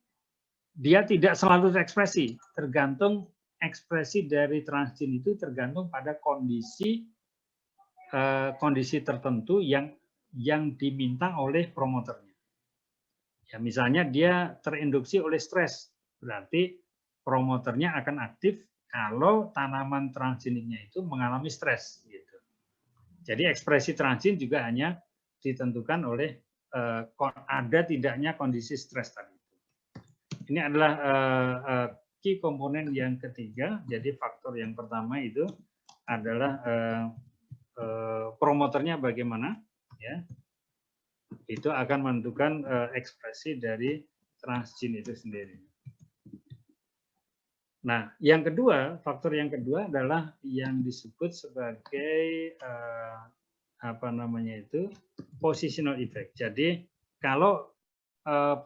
dia tidak selalu terekspresi, tergantung ekspresi dari transgen itu tergantung pada kondisi tertentu yang diminta oleh promotornya. Ya, misalnya dia terinduksi oleh stres, berarti promotornya akan aktif kalau tanaman transgeniknya itu mengalami stres. Gitu. Jadi ekspresi transgen juga hanya ditentukan oleh ada tidaknya kondisi stres tadi. Ini adalah key komponen yang ketiga. Jadi faktor yang pertama itu adalah promotornya bagaimana, ya. Itu akan menentukan ekspresi dari transgen itu sendiri. Nah, yang kedua, faktor yang kedua adalah yang disebut sebagai apa namanya itu, positional effect. Jadi kalau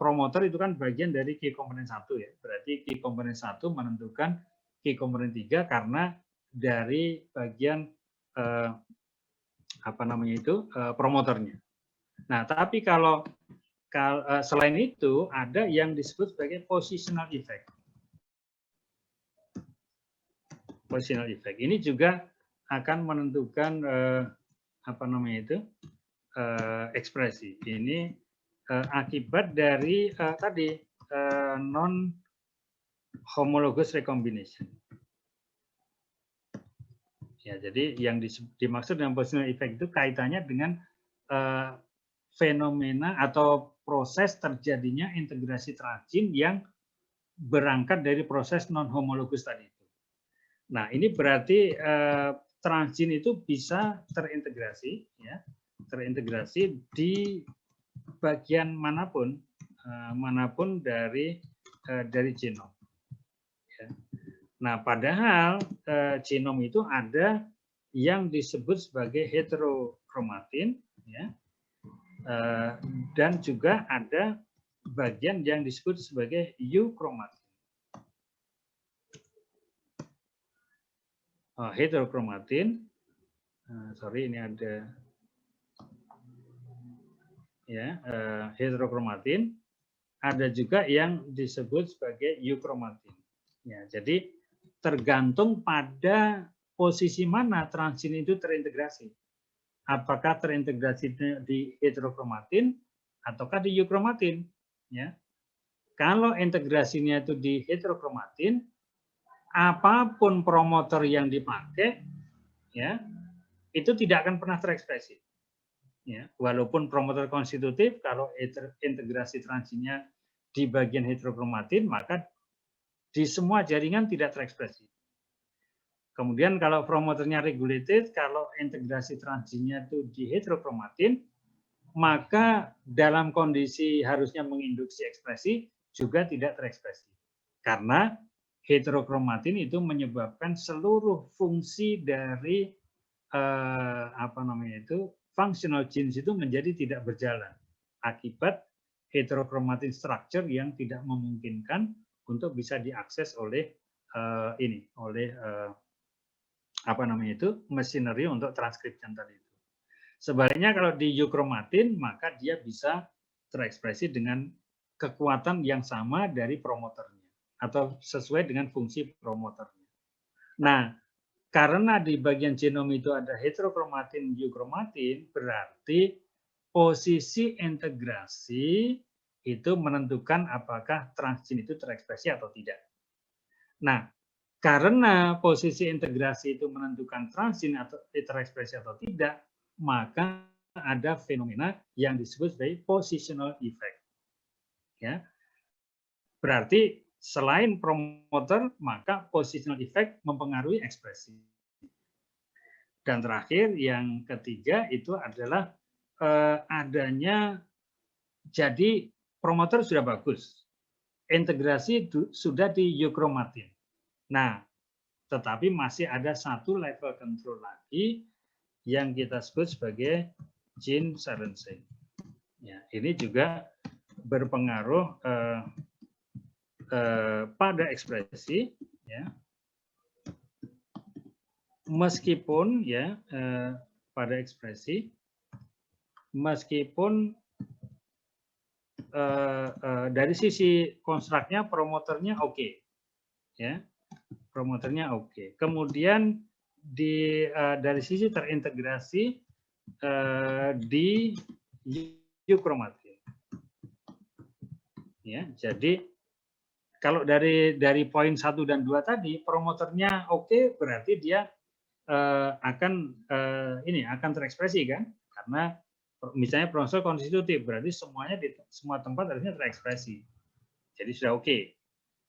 promotor itu kan bagian dari key komponen 1 ya. Berarti key komponen 1 menentukan key komponen 3 karena dari bagian apa namanya itu, promotornya. Nah, tapi kalau selain itu ada yang disebut sebagai positional effect. Positional effect ini juga akan menentukan apa namanya itu, ekspresi. Ini akibat dari tadi non homologous recombination. Ya, jadi yang dimaksud dengan positional effect itu kaitannya dengan fenomena atau proses terjadinya integrasi transgen yang berangkat dari proses non homologus tadi itu. Nah, ini berarti transgen itu bisa terintegrasi, ya, terintegrasi di bagian manapun, manapun dari genom. Ya. Nah, padahal genom itu ada yang disebut sebagai heterokromatin, ya, dan juga ada bagian yang disebut sebagai eukromatin. Heterokromatin, sorry ini ada ya, heterokromatin, ada juga yang disebut sebagai eukromatin. Ya, jadi tergantung pada posisi mana transgen itu terintegrasi. Apakah terintegrasi di heterokromatin ataukah di eukromatin? Ya, kalau integrasinya itu di heterokromatin, apapun promotor yang dipakai, ya, itu tidak akan pernah terekspresi. Ya, walaupun promotor konstitutif, kalau integrasi transgennya di bagian heterokromatin, maka di semua jaringan tidak terekspresi. Kemudian kalau promotornya regulated, kalau integrasi transgennya itu di heterokromatin, maka dalam kondisi harusnya menginduksi ekspresi juga tidak terekspresi. Karena heterokromatin itu menyebabkan seluruh fungsi dari apa namanya itu, functional genes itu menjadi tidak berjalan akibat heterokromatin structure yang tidak memungkinkan untuk bisa diakses oleh apa namanya itu, machinery untuk transcription tadi itu. Sebaliknya kalau di eukromatin maka dia bisa terekspresi dengan kekuatan yang sama dari promotornya atau sesuai dengan fungsi promotornya. Nah, karena di bagian genom itu ada heterokromatin, eukromatin, berarti posisi integrasi itu menentukan apakah transgen itu terekspresi atau tidak. Nah, karena posisi integrasi itu menentukan transgen atau terekspresi atau tidak, maka ada fenomena yang disebut sebagai positional effect. Ya, berarti selain promotor, maka positional effect mempengaruhi ekspresi. Dan terakhir yang ketiga itu adalah adanya, jadi promotor sudah bagus, integrasi sudah di euchromatin. Nah, tetapi masih ada satu level control lagi yang kita sebut sebagai gene silencing. Ya, ini juga berpengaruh pada ekspresi, ya. Meskipun ya pada ekspresi, meskipun dari sisi konstruknya promotornya oke, ya, promotornya oke. Kemudian dari sisi terintegrasi di euchromatin, ya. Jadi kalau dari poin 1 dan 2 tadi promotornya oke, berarti dia akan terekspresi kan, karena misalnya promosor konstitutif, berarti semuanya di semua tempat harusnya terekspresi, jadi sudah oke.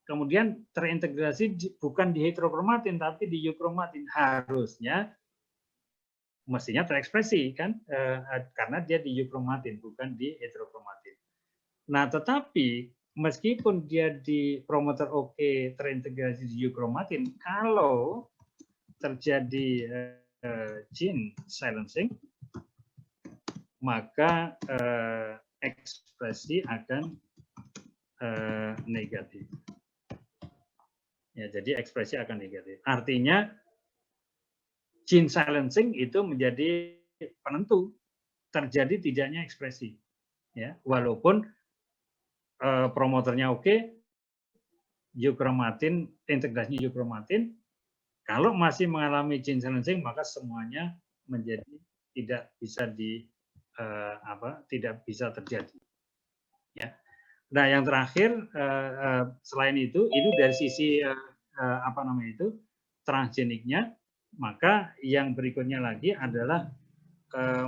Kemudian terintegrasi bukan di heterochromatin tapi di euchromatin, harusnya mestinya terekspresi kan, karena dia di euchromatin bukan di heterochromatin. Nah, tetapi meskipun dia di promotor oke, terintegrasi di euchromatin, kalau terjadi gene silencing, maka ekspresi akan negatif. Ya, jadi ekspresi akan negatif. Artinya gene silencing itu menjadi penentu terjadi tidaknya ekspresi. Ya, walaupun promotornya oke, euchromatin, integrasi euchromatin, kalau masih mengalami gene silencing, maka semuanya menjadi tidak bisa tidak bisa terjadi. Ya. Nah, yang terakhir selain itu dari sisi transgeniknya, maka yang berikutnya lagi adalah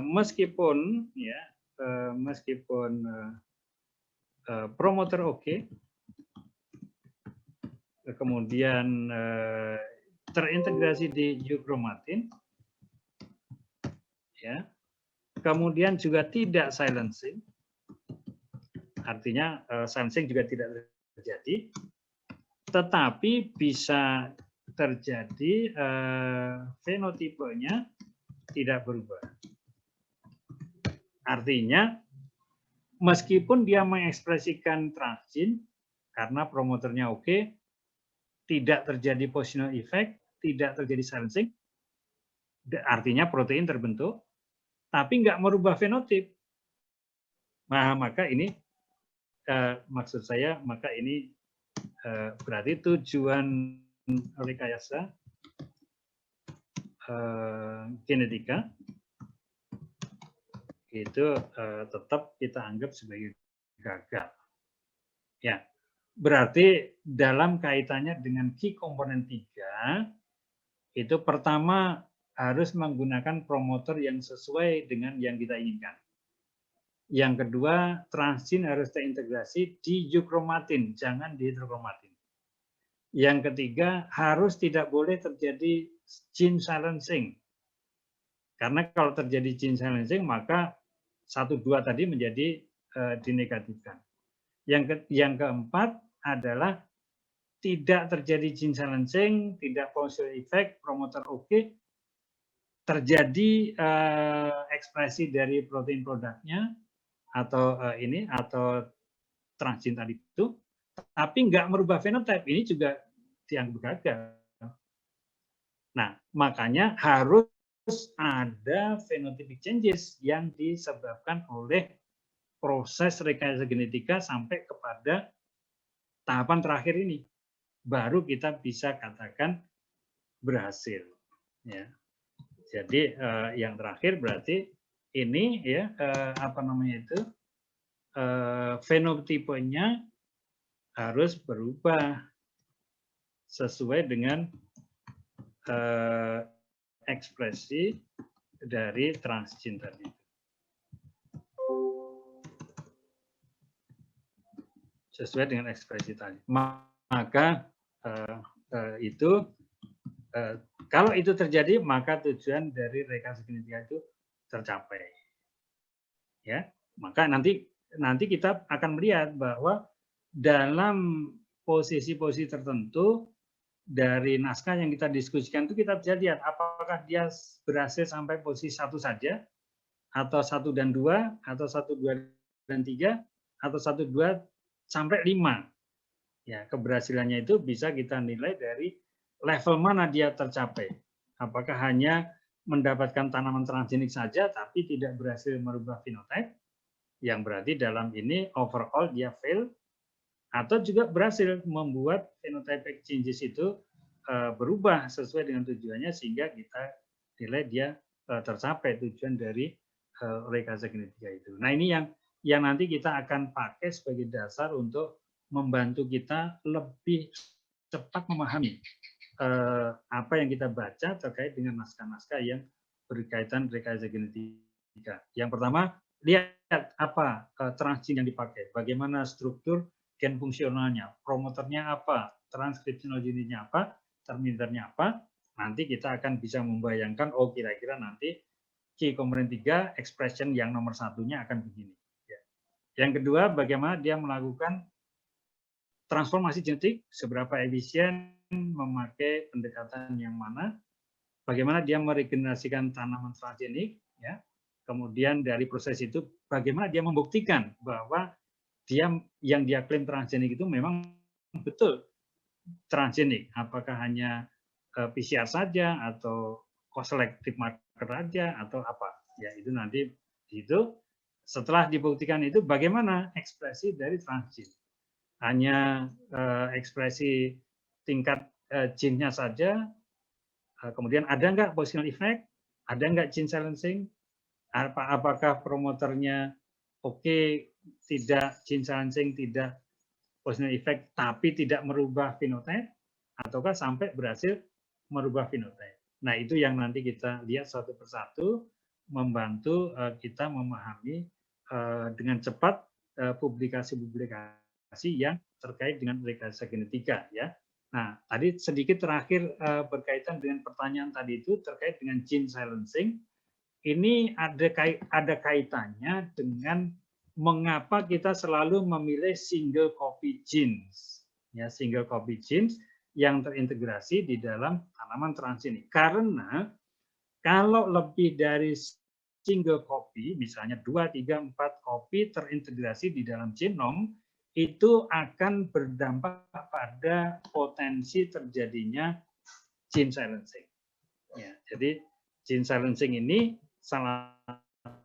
meskipun promotor oke, kemudian terintegrasi di euchromatin, ya, kemudian juga tidak silencing, artinya silencing juga tidak terjadi, tetapi bisa terjadi fenotipenya tidak berubah. Artinya meskipun dia mengekspresikan transgene karena promotornya oke, tidak terjadi positional effect, tidak terjadi silencing, artinya protein terbentuk, tapi nggak merubah fenotip. Nah, maka ini maksud saya, maka ini berarti tujuan rekayasa genetika itu tetap kita anggap sebagai gagal. Ya, berarti dalam kaitannya dengan key komponen 3, itu pertama harus menggunakan promotor yang sesuai dengan yang kita inginkan. Yang kedua, transgene harus terintegrasi di euchromatin, jangan di heterochromatin. Yang ketiga, harus tidak boleh terjadi gene silencing. Karena kalau terjadi gene silencing, maka 1, 2 tadi menjadi dinegatifkan. Yang keempat adalah tidak terjadi gene silencing, tidak positional effect, promotor oke, terjadi ekspresi dari protein produknya atau atau transgene tadi itu, tapi nggak merubah fenotype, ini juga dianggap gagal. Nah, makanya harus ada phenotypic changes yang disebabkan oleh proses rekayasa genetika sampai kepada tahapan terakhir ini, baru kita bisa katakan berhasil. Ya. Jadi yang terakhir berarti ini ya fenotipenya harus berubah sesuai dengan ekspresi dari transgene tadi. Sesuai dengan ekspresi tadi. Maka itu Kalau itu terjadi, maka tujuan dari rekayasa genetika itu tercapai. Ya, maka nanti kita akan melihat bahwa dalam posisi-posisi tertentu dari naskah yang kita diskusikan itu kita bisa lihat apakah dia berhasil sampai posisi 1 saja, atau 1 dan 2, atau 1, 2 dan 3, atau 1, 2 sampai 5. Ya, keberhasilannya itu bisa kita nilai dari level mana dia tercapai. Apakah hanya mendapatkan tanaman transgenik saja tapi tidak berhasil merubah phenotype, yang berarti dalam ini overall dia fail, atau juga berhasil membuat phenotypic changes itu berubah sesuai dengan tujuannya sehingga kita nilai dia tercapai tujuan dari rekayasa genetika itu. Nah, ini yang nanti kita akan pakai sebagai dasar untuk membantu kita lebih cepat memahami apa yang kita baca terkait dengan naskah-naskah yang berkaitan rekayasa genetika. Yang pertama, lihat apa transgene yang dipakai, bagaimana struktur gen fungsionalnya, promoternya apa, transkripsional unitnya apa, terminatornya apa. Nanti kita akan bisa membayangkan, oh kira-kira nanti key komponen 3 expression yang nomor satunya akan begini. Yang kedua, bagaimana dia melakukan transformasi genetik, seberapa efisien memakai pendekatan yang mana, bagaimana dia meregenerasikan tanaman transgenik, ya. Kemudian dari proses itu bagaimana dia membuktikan bahwa yang dia klaim transgenik itu memang betul transgenik. Apakah hanya PCR saja atau co-selective marker saja atau apa? Ya, itu nanti itu setelah dibuktikan itu bagaimana ekspresi dari transgen. Hanya ekspresi tingkat gene-nya saja, kemudian ada nggak positional effect, ada nggak gene silencing, apakah promoternya oke, tidak gene silencing, tidak positional effect, tapi tidak merubah phenotype, ataukah sampai berhasil merubah phenotype. Nah, itu yang nanti kita lihat satu persatu, membantu kita memahami dengan cepat publikasi-publikasi yang terkait dengan rekayasa genetika, ya. Nah, tadi sedikit terakhir berkaitan dengan pertanyaan tadi itu terkait dengan gene silencing. Ini ada kaitannya dengan mengapa kita selalu memilih single copy genes, ya, single copy genes yang terintegrasi di dalam tanaman transgenik. Karena kalau lebih dari single copy, misalnya 2, 3, 4 copy terintegrasi di dalam genom, itu akan berdampak pada potensi terjadinya gene silencing. Ya, jadi gene silencing ini salah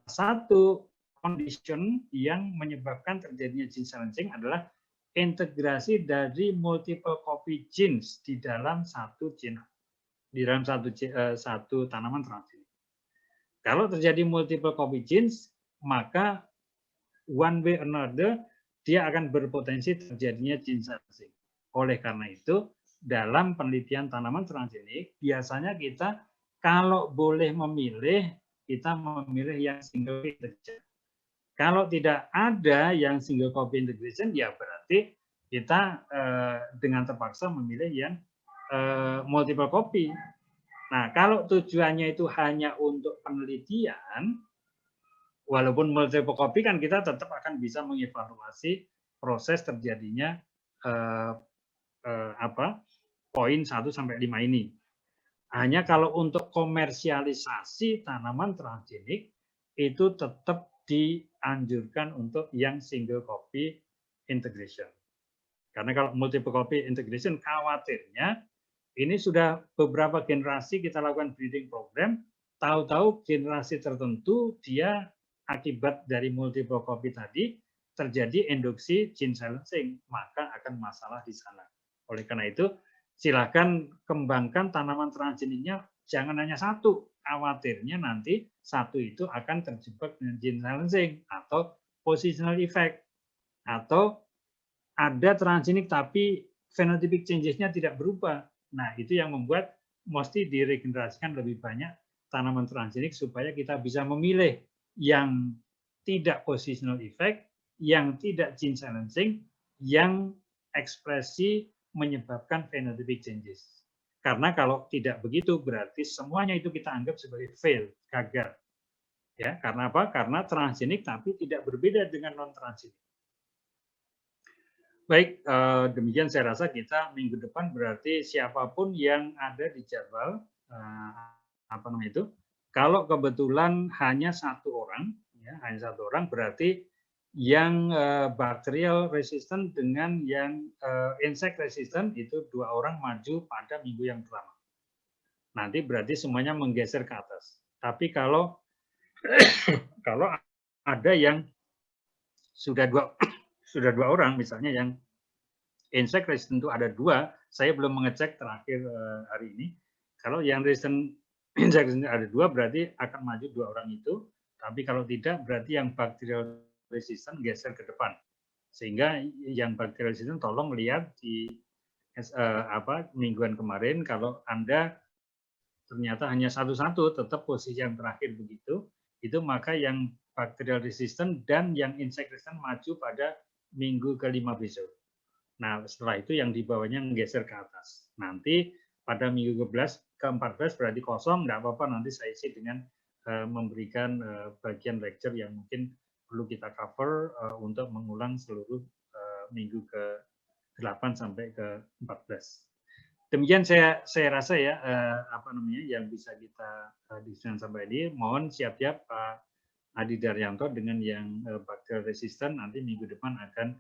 satu condition yang menyebabkan terjadinya gene silencing adalah integrasi dari multiple copy genes di dalam satu genome, di dalam satu tanaman transgenik. Kalau terjadi multiple copy genes, maka one way or another dia akan berpotensi terjadinya gene silencing. Oleh karena itu, dalam penelitian tanaman transgenik, biasanya kita kalau boleh memilih, kita memilih yang single copy integration. Kalau tidak ada yang single copy integration, ya berarti kita dengan terpaksa memilih yang multiple copy. Nah, kalau tujuannya itu hanya untuk penelitian, walaupun multiple copy kan kita tetap akan bisa mengevaluasi proses terjadinya poin 1 sampai 5 ini. Hanya kalau untuk komersialisasi tanaman transgenik itu tetap dianjurkan untuk yang single copy integration. Karena kalau multiple copy integration khawatirnya ini sudah beberapa generasi kita lakukan breeding program, tahu-tahu generasi tertentu dia akibat dari multiple copy tadi terjadi endoksi gene silencing, maka akan masalah di sana. Oleh karena itu, silakan kembangkan tanaman transgeniknya jangan hanya satu. Khawatirnya nanti satu itu akan terjebak dengan gene silencing atau positional effect, atau ada transgenik tapi phenotypic changes-nya tidak berubah. Nah, itu yang membuat mesti diregenerasikan lebih banyak tanaman transgenik supaya kita bisa memilih yang tidak positional effect, yang tidak gene silencing, yang ekspresi menyebabkan phenotypic changes. Karena kalau tidak begitu berarti semuanya itu kita anggap sebagai fail, gagal. Ya, karena apa? Karena transgenik tapi tidak berbeda dengan non transgenik. Baik, demikian saya rasa kita minggu depan berarti siapapun yang ada di jadwal apa namanya itu, kalau kebetulan hanya satu orang, ya, hanya satu orang berarti yang bacterial resistant dengan yang insect resistant itu 2 orang maju pada minggu yang pertama. Nanti berarti semuanya menggeser ke atas. Tapi kalau kalau ada yang sudah dua orang, misalnya yang insect resistant itu ada 2, saya belum mengecek terakhir hari ini. Kalau yang resistant insect resistant ada 2 berarti akan maju 2 orang itu. Tapi kalau tidak berarti yang bacterial resistant geser ke depan. Sehingga yang bacterial resistant tolong lihat di mingguan kemarin kalau Anda ternyata hanya satu-satu tetap posisi yang terakhir begitu, itu maka yang bacterial resistant dan yang insect resistant maju pada minggu ke-5 besok. Nah, setelah itu yang di bawahnya menggeser ke atas. Nanti pada minggu ke-14 berarti kosong, enggak apa-apa, nanti saya isi dengan memberikan bagian lecture yang mungkin perlu kita cover untuk mengulang seluruh minggu ke-8 sampai ke-14. Demikian saya rasa ya apa namanya yang bisa kita diskusikan sampai ini. Mohon siap-siap Pak Adi Daryanto dengan yang bacterial resistant nanti minggu depan akan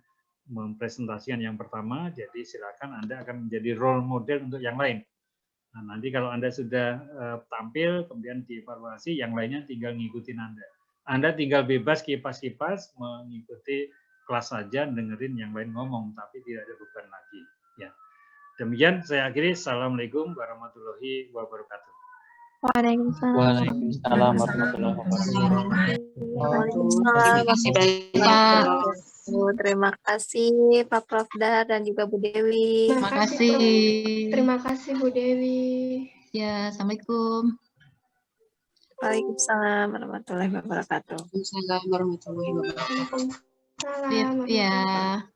mempresentasikan yang pertama. Jadi silakan Anda akan menjadi role model untuk yang lain. Nah, nanti kalau Anda sudah tampil kemudian dievaluasi, yang lainnya tinggal ngikutin Anda. Anda tinggal bebas kipas-kipas mengikuti kelas saja, dengerin yang lain ngomong, tapi tidak ada beban lagi. Ya. Demikian saya akhiri. Assalamualaikum warahmatullahi wabarakatuh. Waalaikumsalam warahmatullahi wabarakatuh. Terima kasih Pak Profdar dan juga Bu Dewi. Terima kasih. Terima kasih Bu Dewi. Ya, assalamualaikum. Waalaikumsalam warahmatullahi wabarakatuh. Waalaikumsalam warahmatullahi wabarakatuh. Ya.